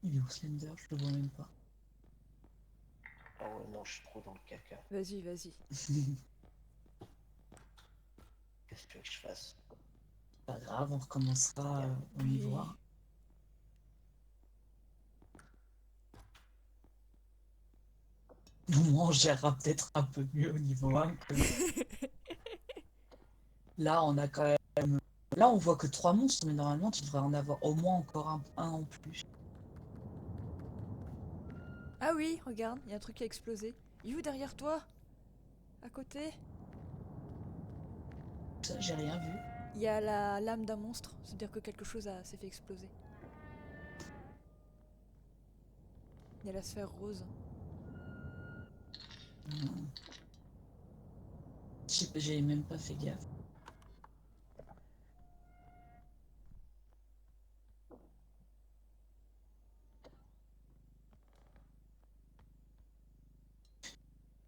Il est où Slender? Je le vois même pas. Oh ouais, non, je suis trop dans le caca. Vas-y, vas-y. Qu'est-ce que tu veux que je fasse? Pas grave, on recommencera au Oui. niveau 1. Nous, on gérera peut-être un peu mieux au niveau 1 que... Là, on a quand même... Là, on voit que 3 monstres, mais normalement, tu devrais en avoir au moins encore un en plus. Ah oui, regarde, il y a un truc qui a explosé. Il est où derrière toi? À côté? Ça, j'ai rien vu. Il y a la lame d'un monstre, c'est-à-dire que quelque chose s'est fait exploser. Il y a la sphère rose. J'ai même pas fait gaffe.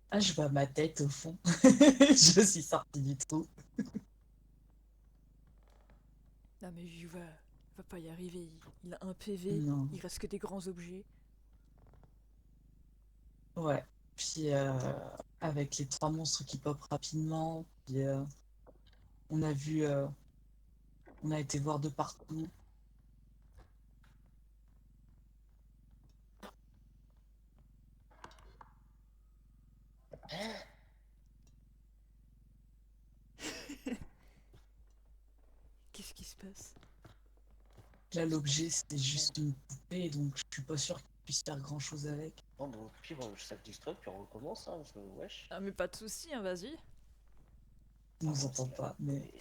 Ah, je vois ma tête au fond. Je suis sortie du trou. Non mais va pas y arriver, il a un PV, Non. il reste que des grands objets. Ouais. Puis avec les 3 monstres qui pop rapidement, puis on a vu, on a été voir de partout. Qu'est-ce qui se passe? Là, l'objet, c'était juste une poupée, donc je suis pas sûr qu'il puisse faire grand chose avec. Bon, bah, au pire, je self-destruct, puis on recommence, hein, parce que, wesh. Ah mais pas de soucis, hein, vas-y. Il nous entend pas, mais.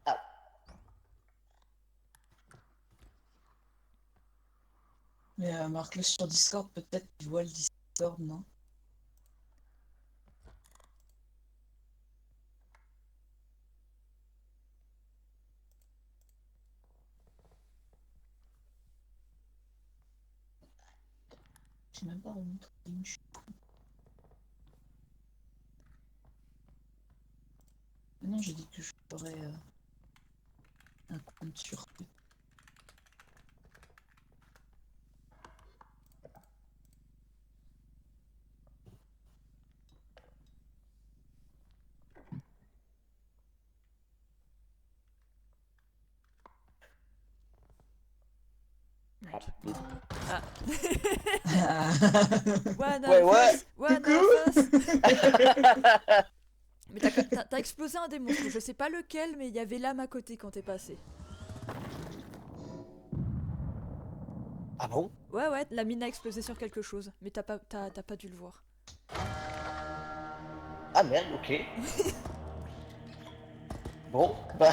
Ah, Mais marque-le sur Discord, peut-être tu vois le Discord, non? J'ai même pas remontré une chute. Non, j'ai dit que je ferais un compte sur eux. Ah. One Ouais, of ouais. us, one Coucou. of us. Mais t'as explosé un des monstres, je sais pas lequel, mais il y avait l'âme à côté quand t'es passé. Ah bon? Ouais, la mine a explosé sur quelque chose, mais t'as pas dû le voir. Ah merde, ok. Bon, bah,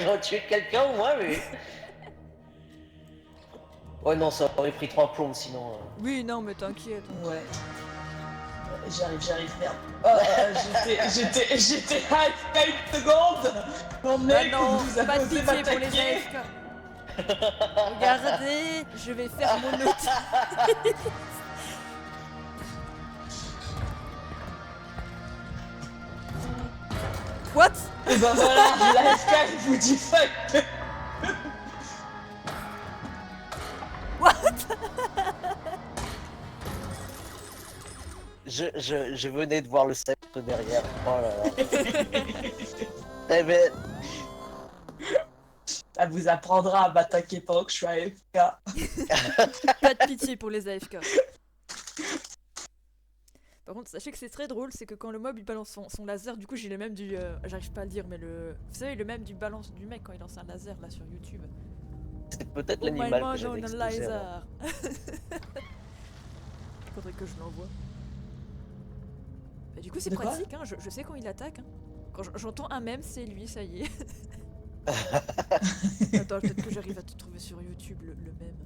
j'en tué quelqu'un au moins, mais... Ouais, non, ça aurait pris 3 plombes sinon. Oui, non, mais t'inquiète. Ouais. J'arrive, merde. J'étais à une seconde. Mon Bah mec, non, vous a pas de osé pitié pour les m'attaquer. AFK. Regardez, je vais faire mon autre. What? Et ben voilà, l'AFK il vous dit fuck. Je venais de voir le sceptre derrière. Oh là là. Eh ben, Ça vous apprendra à m'attaquer pendant que je suis AFK. Pas de pitié pour les AFK. Par contre, sachez que c'est très drôle, c'est que quand le mob il balance son laser, du coup j'ai le même du... j'arrive pas à le dire, mais le... Vous savez, le même du balance du mec quand il lance un laser là sur YouTube. c'est peut-être Oh my l'animal que mind j'avais on a explosé avant. laser. Faudrait que je l'envoie. Bah, du coup c'est De quoi? pratique, hein, je sais quand il attaque. Hein. Quand j'entends un mème, c'est lui, ça y est. Attends, peut-être que j'arrive à te trouver sur YouTube le mème.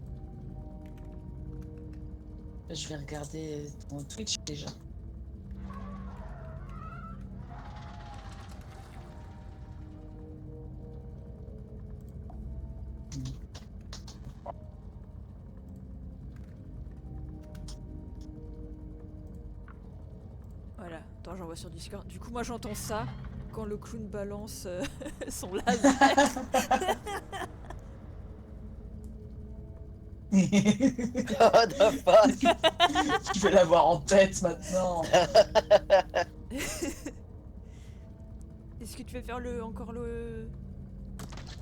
Je vais regarder ton Twitch déjà. Voilà, attends, j'envoie sur Discord. Du coup, moi j'entends ça quand le clown balance son laser. What the fuck? Je vais l'avoir en tête maintenant. Est-ce que tu veux faire encore le...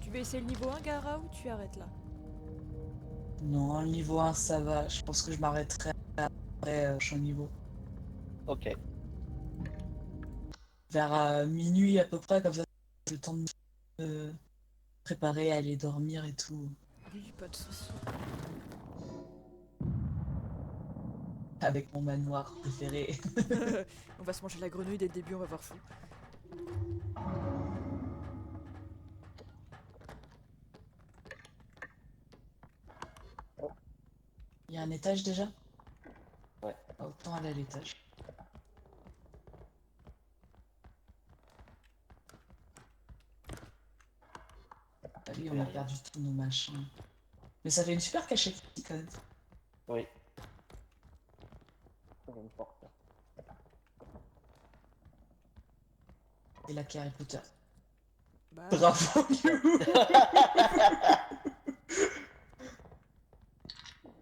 Tu veux essayer le niveau 1, Gara, ou tu arrêtes là? Non, le niveau 1 ça va. Je pense que je m'arrêterai après prochain niveau. Ok. Vers minuit à peu près, comme ça j'ai le temps de me préparer à aller dormir et tout. Oui, pas de soucis. Avec mon manoir préféré. On va se manger la grenouille dès le début, on va voir fou. Il y a un étage déjà? Ouais. Autant aller à l'étage. Ah oui, on a perdu tous nos machins. Mais ça fait une super cachette quand même. Oui. Il y a une porte. Et là, Harry Potter. Bah, Bravo, You.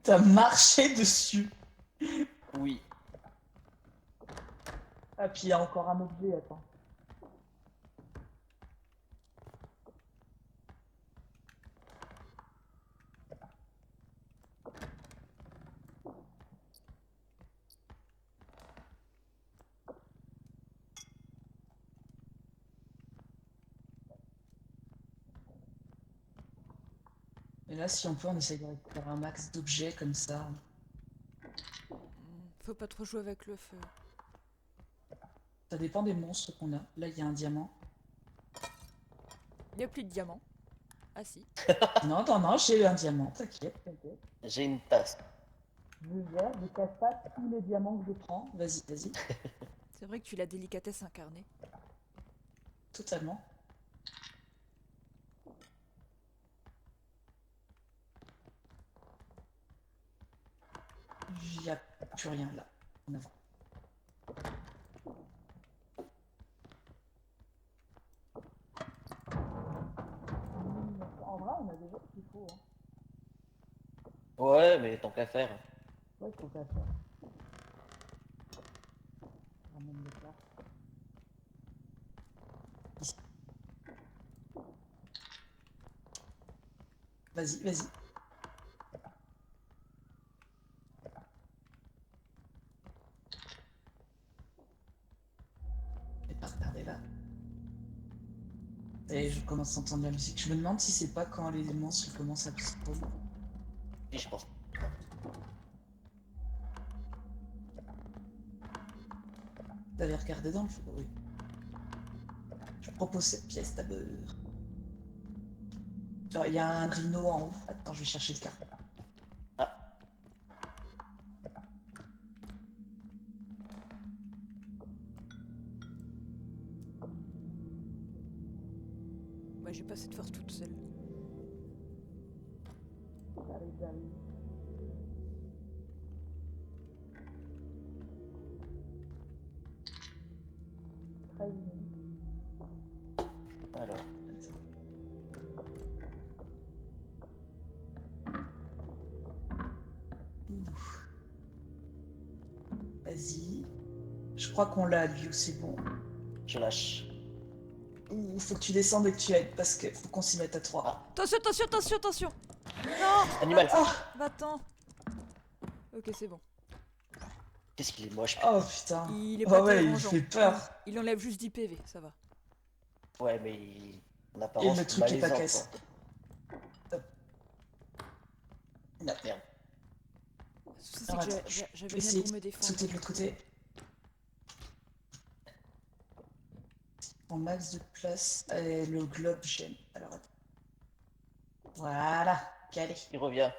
T'as marché dessus. Oui. Ah, puis il y a encore un objet, attends. Et là, si on peut, on essaie de récupérer un max d'objets comme ça. faut pas trop jouer avec le feu. Ça dépend des monstres qu'on a. Là, il y a un diamant. Il n'y a plus de diamants. Ah si. Non, non, non, j'ai eu un diamant, t'inquiète. J'ai une tasse. Je gère, je casse pas tous les diamants que je prends. Vas-y, vas-y. C'est vrai que tu l'as délicatesse incarnée. Totalement. Il n'y a plus rien là. En avant. En vrai, on a déjà ce qu'il faut. Hein. Ouais, mais tant qu'à faire. Ouais, il faut faire ça. Ramène le plat. Vas-y, vas-y. Et pas retarder là. Et je commence à entendre la musique. Je me demande si c'est pas quand les monstres ils commencent à spawn. Si, je pense. T'avais regardé dans le feu? Oui. Je propose cette pièce d'abord. Genre, il y a un rhino en haut. Attends, je vais chercher le carton. cette force toute seule. J'arrive. Très bien. Alors, Ouf. Vas-y. Je crois qu'on l'a, lui, c'est bon. je lâche. Il faut que tu descendes et que tu aides, parce qu'il faut qu'on s'y mette à 3. Attention, attention, attention, attention. Non, Animal. va-t'en. Ok, c'est bon. Qu'est-ce qu'il est moche. Oh putain. Il est Oh pas ouais, il dérangeant. fait peur. Il enlève juste 10 PV, ça va. Ouais, mais en Et apparence, le truc est pas malaisant, casse. quoi. Non, merde. Le souci, c'est Alors, que attends, j'avais rien Essaye pour me de défendre. sauter de l'autre côté. En max de place. Et le globe gêne. Alors, attends. Voilà. Calé. Il revient.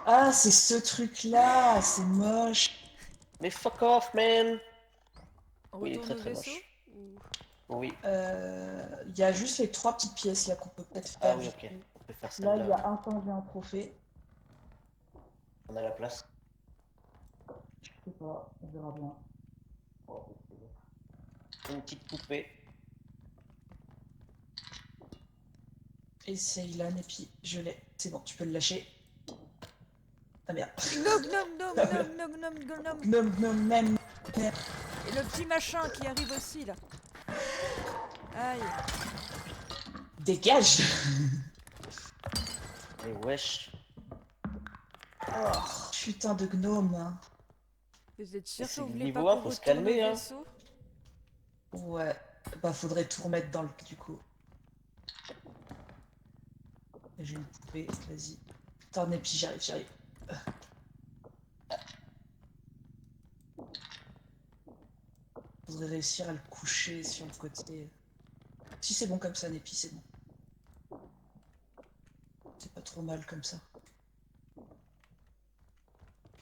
Ah, c'est ce truc-là. C'est moche. Mais fuck off, man. On Oui, il est retourne très au très vaisseau moche. ou... Oui. Il y a juste les 3 petites pièces là qu'on peut peut-être Ah faire. oui, ok. On peut faire Là, il y celle-là. a un temps, j'ai un trophée. On a la place. Je sais pas, on verra bien. Oh, une petite poupée. Essaye là, et puis je l'ai. C'est bon, tu peux le lâcher. Ah merde. Gnome, gnome, gnome, gnome, gnome, gnome, gnome, gnome. Gnome, gnome, même. Et le petit machin qui arrive aussi, là. Aïe. Dégage. Mais wesh. Oh, putain de gnome. Vous êtes sûr Mais que c'est vous le voulez niveau pas 1, qu'on faut se retourne calmer, au hein. vaisseau? Ouais. Bah, faudrait tout remettre dans le du coup. J'ai une poupée, vas-y. Attends, et puis j'arrive. Faudrait réussir à le coucher sur le côté. Si c'est bon comme ça, Népi, c'est bon. C'est pas trop mal comme ça.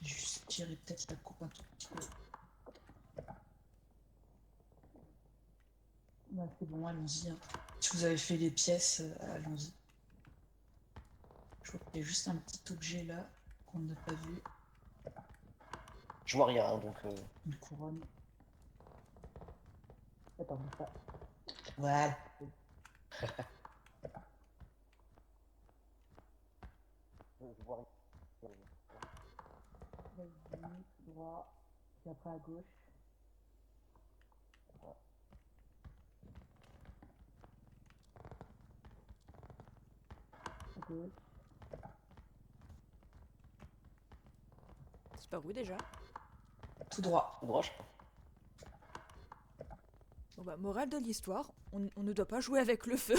Juste tirer peut-être la coupe un tout petit peu. Ouais, c'est bon, allons-y. Hein. Si vous avez fait les pièces, allons-y. Je vois qu'il y a juste un petit objet là qu'on n'a pas vu. Je vois rien, hein, donc... Une couronne. Attends, ça. Voilà. je vois rien. Vas-y, droit, puis après à gauche. À gauche. C'est par où déjà? Tout droit. Tout droit, je crois. Bon bah, morale de l'histoire, on ne doit pas jouer avec le feu.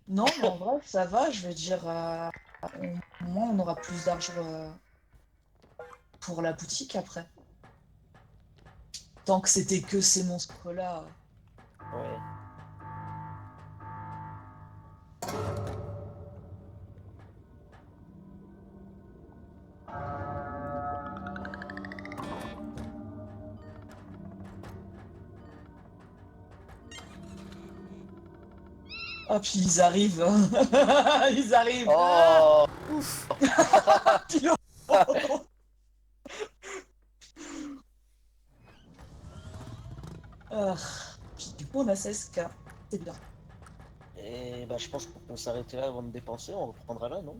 Non, mais en vrai, ça va, je veux dire. Au moins, on aura plus d'argent pour la boutique après. Tant que c'était que ces monstres-là. Ouais. Ah, puis ils arrivent. Ils arrivent. Oh Ouf. Pilo. Ah, puis du coup, on a 16K. C'est bien. Et bah je pense qu'on peut s'arrêter là avant de dépenser, on reprendra là, non?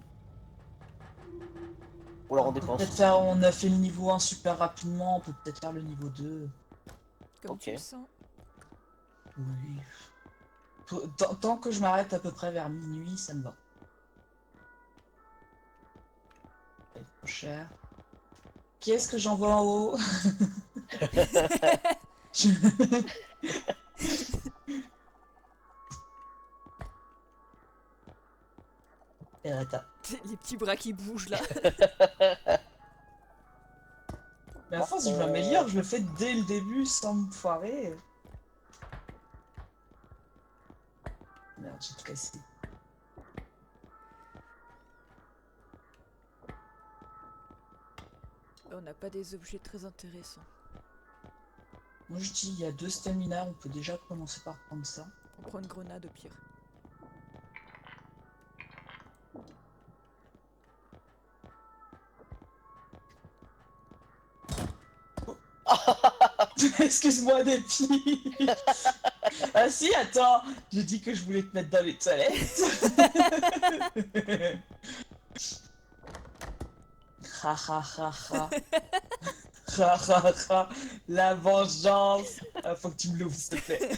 Ou alors on On peut dépense. peut-être faire, on a fait le niveau 1 super rapidement, on peut peut-être faire le niveau 2. Comme Ok. tu le sens. Oui. Tant que je m'arrête à peu près vers minuit, ça me va. Ça va être trop cher. Qui est-ce que j'envoie en haut? Je- Et attends. Les petits bras qui bougent là. Mais à force, je m'améliore, je le fais dès le début sans me foirer. Merde, j'ai tout cassé. On n'a pas des objets très intéressants. Moi je dis, il y a 2 stamina, on peut déjà commencer par prendre ça. On prend une grenade au pire. Excuse-moi des filles. Ah si, attends, j'ai dit que je voulais te mettre dans les toilettes. Ha ha ha ha. Ha ha ha. La vengeance. Ah, faut que tu me l'ouvres s'il te plaît.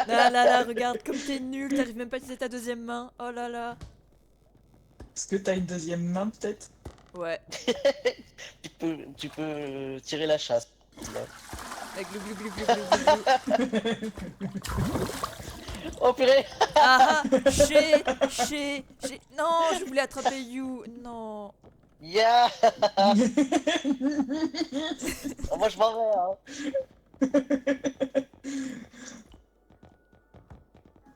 Là là là, regarde comme t'es nul, t'arrives même pas à utiliser ta deuxième main. Oh là là. Est-ce que t'as une deuxième main peut-être? Ouais, Tu peux tirer la chasse. Là. avec le glu glu glu glu glu glu. Oh purée. Ah ah, j'ai... Non, je voulais attraper You. Non. Yeah. Oh, moi je m'en vais, hein.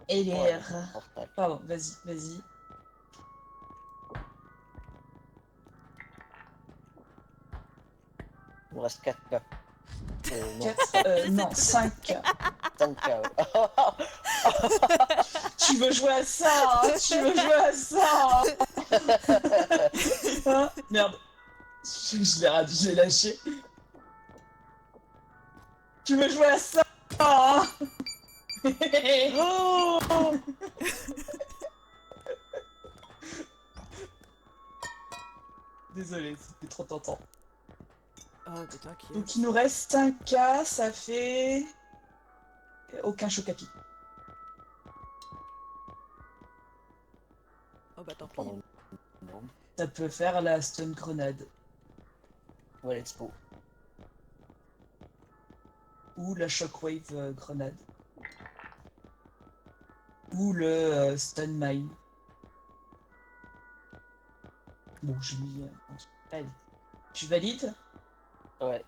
Et Ouais, l'air. portable. Pardon, vas-y, vas-y. Il nous reste 4 cas. Non, 4, non, 5. 5 cas. Tu veux jouer à ça, hein? Tu veux jouer à ça, hein? Hein? Merde. Je l'ai lâché. Tu veux jouer à ça, hein? Oh. Désolé, c'était trop tentant. Oh, bah t'inquiète. Donc il nous reste 5 cas, ça fait... Aucun choc à pic. Oh bah tant pis. Pardon. Non. Ça peut faire la stun grenade. Ouais, let's go. Ou la shockwave grenade. Ou le stun mine. Bon, j'ai mis... Allez. Tu valides? Ouais.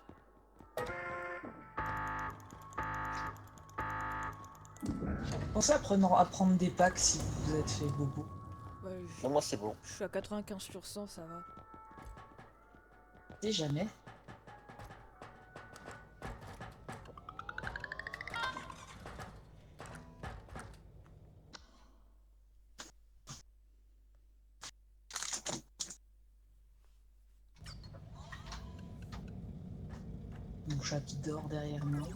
Pensez à prendre des packs si vous vous êtes fait bobo. Ouais, Non, moi c'est bon. je suis à 95 sur 100, ça va. C'est jamais. Mon chat qui dort derrière moi.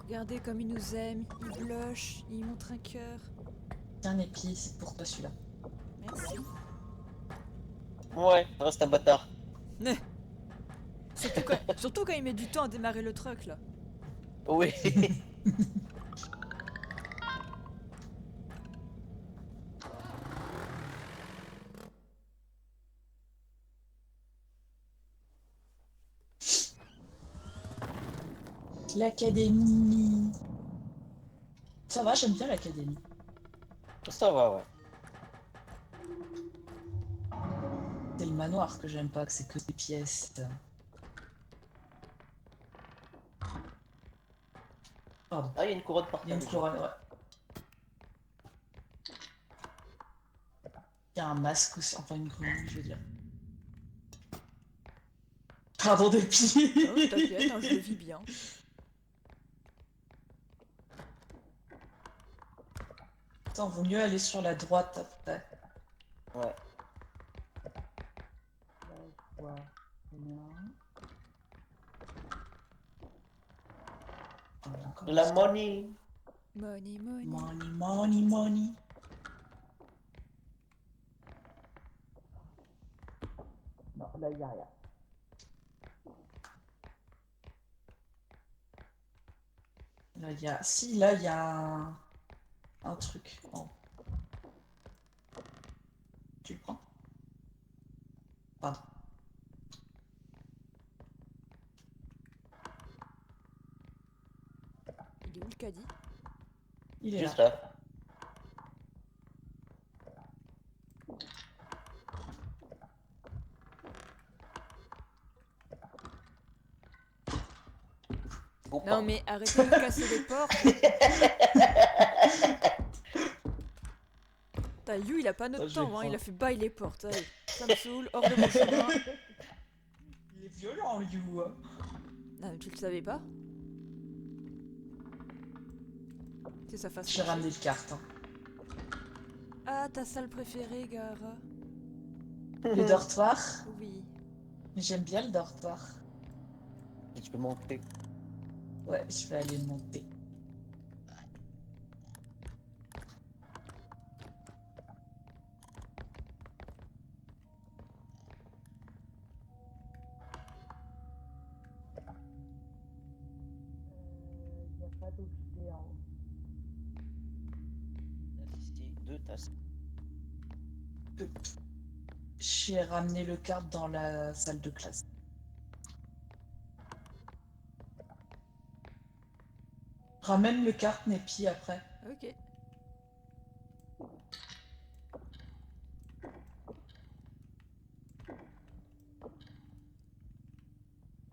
Regardez comme il nous aime, il blush, il montre un cœur. Tiens, les pieds, c'est pour toi celui-là. Merci. Ouais, reste un bâtard. Surtout quand il met du temps à démarrer le truck là. Oui. L'académie. Ça va, j'aime bien l'académie. Ça va, ouais. C'est le manoir que j'aime pas, que c'est que des pièces. Pardon. Ah, il y a une couronne par Il y a une terre. couronne, ouais. Il y a un masque aussi, enfin une couronne, je veux dire. Pardon des pieds. Oh, t'inquiète, hein, je le vis bien. Attends, vaut mieux aller sur la droite après. Ouais. Ouais. La money. Money, money. Money, money, money. Non, là, il n'y a rien. Là, il y a... Si, là, il y a un truc. Oh. Tu le prends? Pardon. Il est où le caddie? Il est Juste là. là. Ou pas. Non mais arrêtez de casser les portes. Putain, You il a pas notre Ça, je vais temps, hein, il a prendre. fait bail les portes. Allez, ça me saoule, hors de mon chemin. Il est violent, You. Non mais tu le savais pas? C'est sa face J'ai cachée. ramené le carte. Hein. Ah, ta salle préférée, Gara. Le dortoir. Oui. Mais j'aime bien le dortoir. Et tu peux monter. Ouais, je vais aller le monter. Il n'y a pas d'objet en haut. Ici, 2 tasses. J'ai ramené le carte dans la salle de classe. Ramène le carte, Népi, après. Ok.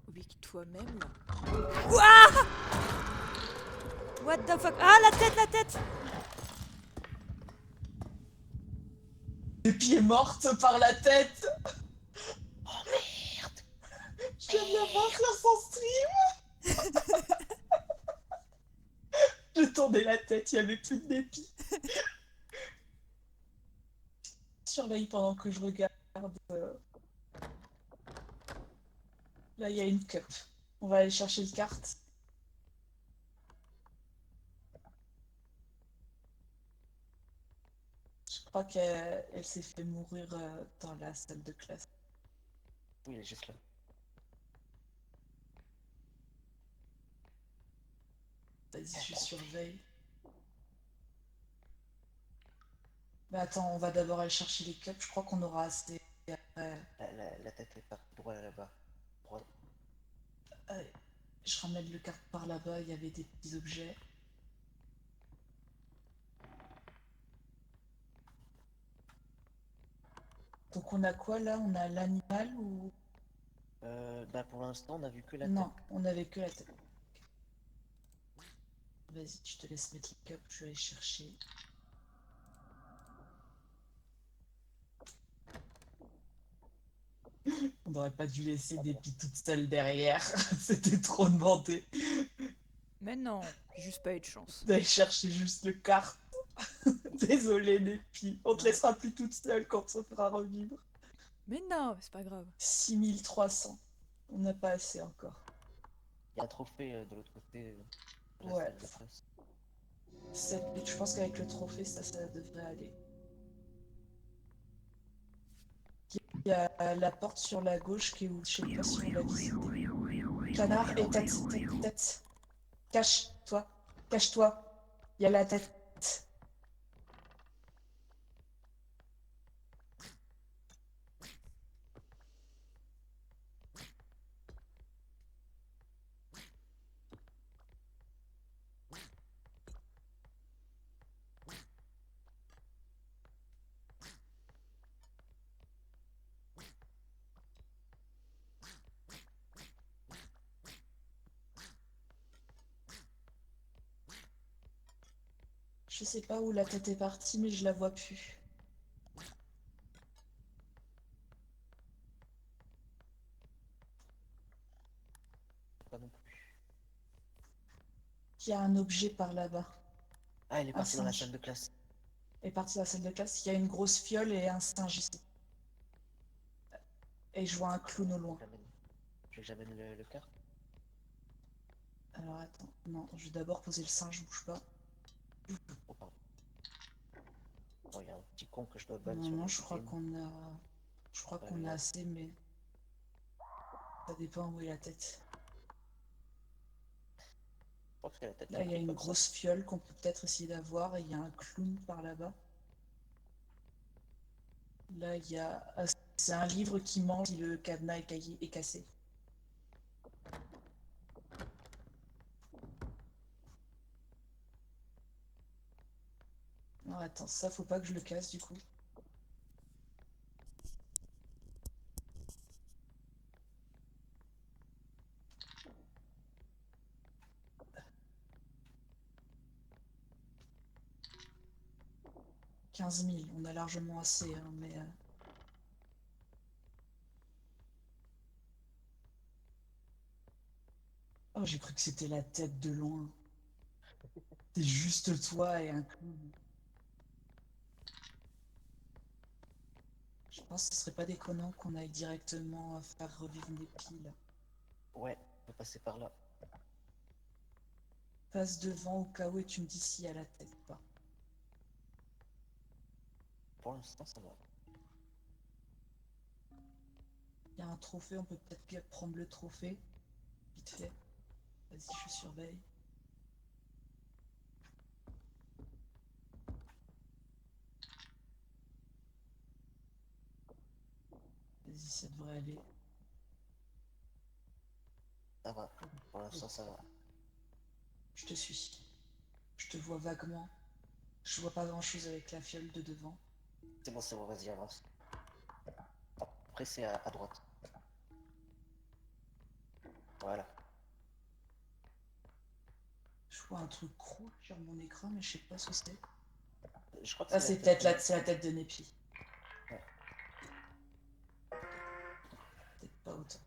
Oblique-toi même là. Ouah! What the fuck? Ah, la tête, la tête! Népi est morte par la tête. Oh merde! Je viens de la voir sur son stream. Je tournais la tête, il n'y avait plus de Népi. Surveille pendant que je regarde. Là, il y a une cup. On va aller chercher le carte. Je crois qu'elle s'est fait mourir dans la salle de classe. Oui, il est juste là. Vas-y, je surveille. Mais attends, on va d'abord aller chercher les cups. Je crois qu'on aura assez. Après, La tête est partie droit là-bas. Droit. allez, je ramène le carte par là-bas. Il y avait des petits objets. Donc on a quoi là? On a l'animal ou... Bah pour l'instant, on a vu que la Non, tête. on avait que la tête. Vas-y, je te laisse mettre les cups. Je vais aller chercher. On n'aurait pas dû laisser des filles toutes seules derrière. C'était trop demandé Mais non, j'ai juste pas eu de chance. d'aller chercher juste le carte. Désolé, les filles. On te laissera plus toute seule quand on fera revivre. Mais non, c'est pas grave. 6300. On n'a pas assez encore. Il y a un trophée de l'autre côté de la Ouais. salle de classe. Je pense qu'avec le trophée, ça devrait aller. Il y a la porte sur la gauche qui est où? Je sais pas si on l'a visité. Canard et tête, tête, tête. Cache-toi. Cache-toi. Il y a la tête. Je sais pas où la tête est partie, mais je la vois plus. Pas non plus. Il y a un objet par là-bas. Ah, il est Un parti dans la singe. salle de classe. Est parti de la salle de classe. Il y a une grosse fiole et un singe ici. Et je vois un clown au loin. Je vais que j'amène le carte. Alors attends, non, je vais d'abord poser le singe, bouge pas. Oh, pardon. Oh, il y a un petit con que je dois battre Non, sur non, le je crois game. qu'on a. Je crois qu'on a assez, mais. Ça dépend où est la tête. Je crois que c'est la tête qui Là, a il y a pris une comme ça. grosse fiole qu'on peut peut-être essayer d'avoir. Et il y a un clown par là-bas. Là, il y a. C'est un livre qui mange si le cadenas est cassé. Non, attends, ça, faut pas que je le casse du coup. « 15 000, on a largement assez, hein, mais... Oh, j'ai cru que c'était la tête de loin. T'es juste toi et un clown. Je pense que ce serait pas déconnant qu'on aille directement faire revivre des piles. Ouais, on va passer par là. Passe devant au cas où et tu me dis s'il y a la tête ou pas. Pour l'instant, ça va. Il y a un trophée, on peut peut-être bien prendre le trophée. Vite fait. Vas-y, je surveille. Vas-y, ça devrait aller. Ça va. Pour l'instant, ça va. Je te suis. Je te vois vaguement. Je vois pas grand-chose avec la fiole de devant. C'est bon, vas-y, avance. Après, c'est à droite. Voilà. Je vois un truc rouge sur mon écran, mais je sais pas ce que c'est. Je crois que Ah, c'est peut-être c'est la tête de Népi. Ouais. Peut-être pas autant.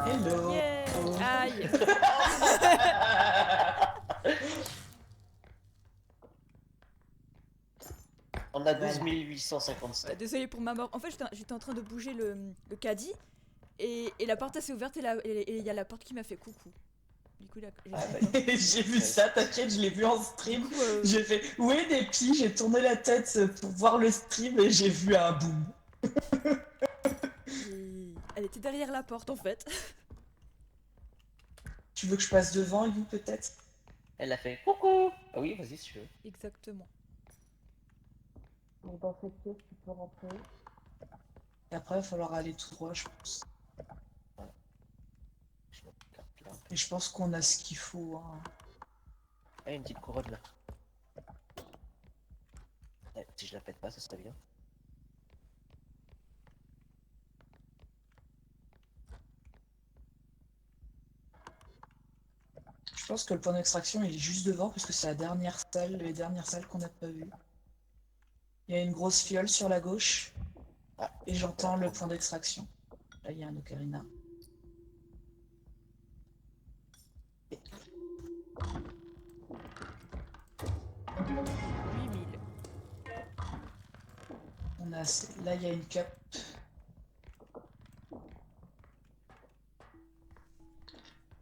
Hello. Yeah. Aïe. On a Voilà. 12 857. Désolée pour ma mort. En fait, j'étais en train de bouger le caddie et la porte s'est ouverte et il y a la porte qui m'a fait coucou. Du coup, là, j'ai Ah, fait bah, J'ai vu ça, t'inquiète, je l'ai vu en stream. Du coup, J'ai fait où est Népi? J'ai tourné la tête pour voir le stream et j'ai vu un boom. elle était derrière la porte en fait. Tu veux que je passe devant, You, peut-être? Elle a fait coucou. Ah oui, vas-y, si tu veux. Exactement. Donc dans cette pièce, tu peux rentrer. Et après, il va falloir aller tout droit, je pense. Je me regarde là. Et je pense qu'on a ce qu'il faut. Hein. Ah, il y a une petite couronne là. Ouais, si je la pète pas, ça serait bien. Je pense que le point d'extraction, il est juste devant, parce que c'est la dernière salle, les dernières salles qu'on n'a pas vues. Il y a une grosse fiole sur la gauche, Ah, et j'entends le point d'extraction. Là, il y a un ocarina. 8000. On a là, il y a une cup.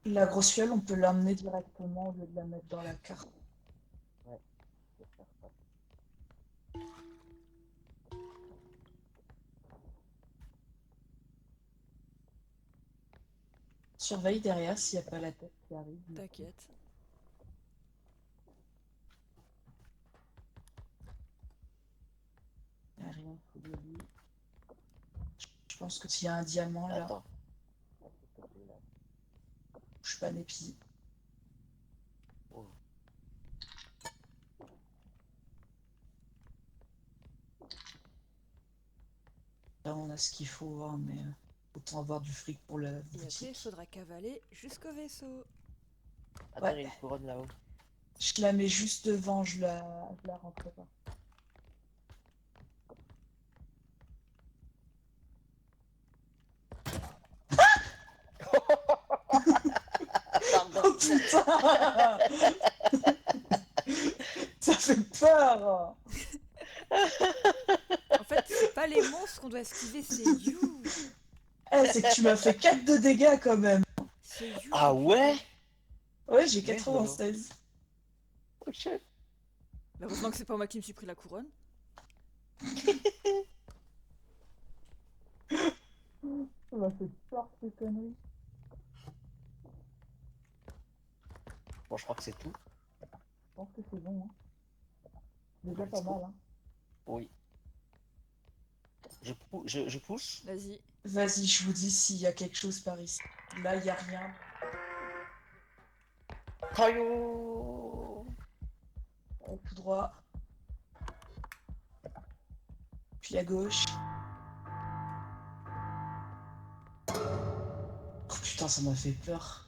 La grosse fiole, on peut l'emmener directement au lieu de la mettre dans la carte. Ouais, je vais faire ça. Surveille derrière s'il n'y a pas la tête qui arrive. T'inquiète. Il n'y a rien sous le lit. Je pense que s'il y a un diamant là, Attends. Ah, c'est peut-être là. je suis pas Népi. Oh. Là, on a ce qu'il faut, hein, mais autant avoir du fric pour la Et après, il boutique. faudra cavaler jusqu'au vaisseau. Attends, Ouais. il y a une couronne là-haut. Je la mets juste devant, je la rentre pas. Pardon. Oh putain! Ça fait peur! En fait, c'est pas les monstres qu'on doit esquiver, c'est You. Eh, c'est que tu m'as fait 4 de dégâts quand même. C'est You. Ah ouais? Ouais, j'ai Merde, 96. Oh shit. Bah, heureusement que c'est pas moi qui me suis pris la couronne. Ça m'a fait peur ces conneries. Bon, je crois que c'est tout. Je pense que c'est bon. Hein. C'est déjà Let's pas go. mal. Hein. Oui. Je pousse. Vas-y. Vas-y, je vous dis s'il y a quelque chose par ici. Là, il n'y a rien. Caillou. Tout droit. Puis à gauche. Oh putain, ça m'a fait peur.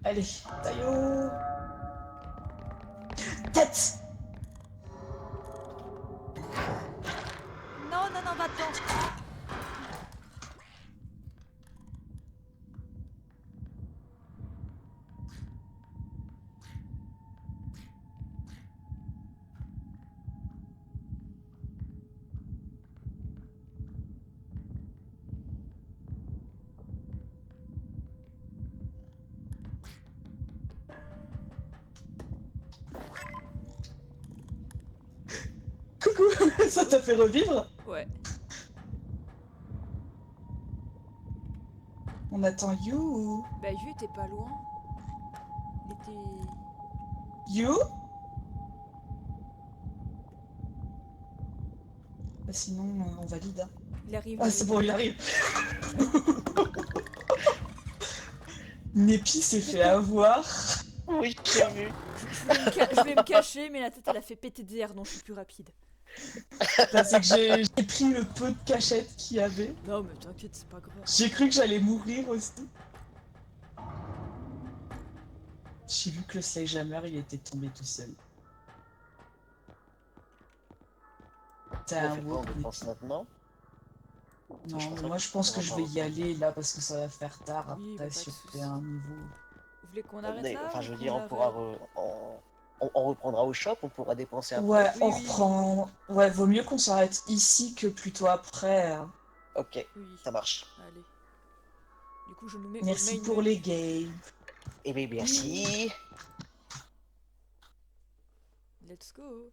Allez, taillot! Tête! Non, non, non, va-t'en. Coucou! Ça t'a fait revivre? Ouais. On attend You. Bah, Yu était pas loin. Il était... You? Bah sinon, on valide. Hein. Il arrive. Ah, c'est bon, il arrive. Nepi s'est fait avoir. Oui, j'ai vu. Je vais me cacher, mais la tête, elle a fait péter des airs, donc je suis plus rapide. Là, c'est que j'ai pris le peu de cachette qu'il y avait. Non, mais t'inquiète, c'est pas grave. J'ai cru que j'allais mourir aussi. J'ai vu que le Sledgehammer, il était tombé tout seul. T'as On un fait quoi, walk, on dépense maintenant? Non, Je pense mais moi pas je pense que qu'on je va vais pas y aller là parce que ça va faire tard Oui, après bah, pas de si on soucis. fait un niveau. Vous voulez qu'on arrête là Enfin, ou je veux qu'on dire, on pourra arrête on reprendra au shop, on pourra dépenser après. Ouais, Oui, on oui. reprend. Ouais, vaut mieux qu'on s'arrête ici que plutôt après. Ok, Oui, ça marche. allez. Du coup, je nous mets Merci au main pour les menu. games. Eh bien, merci. Let's go.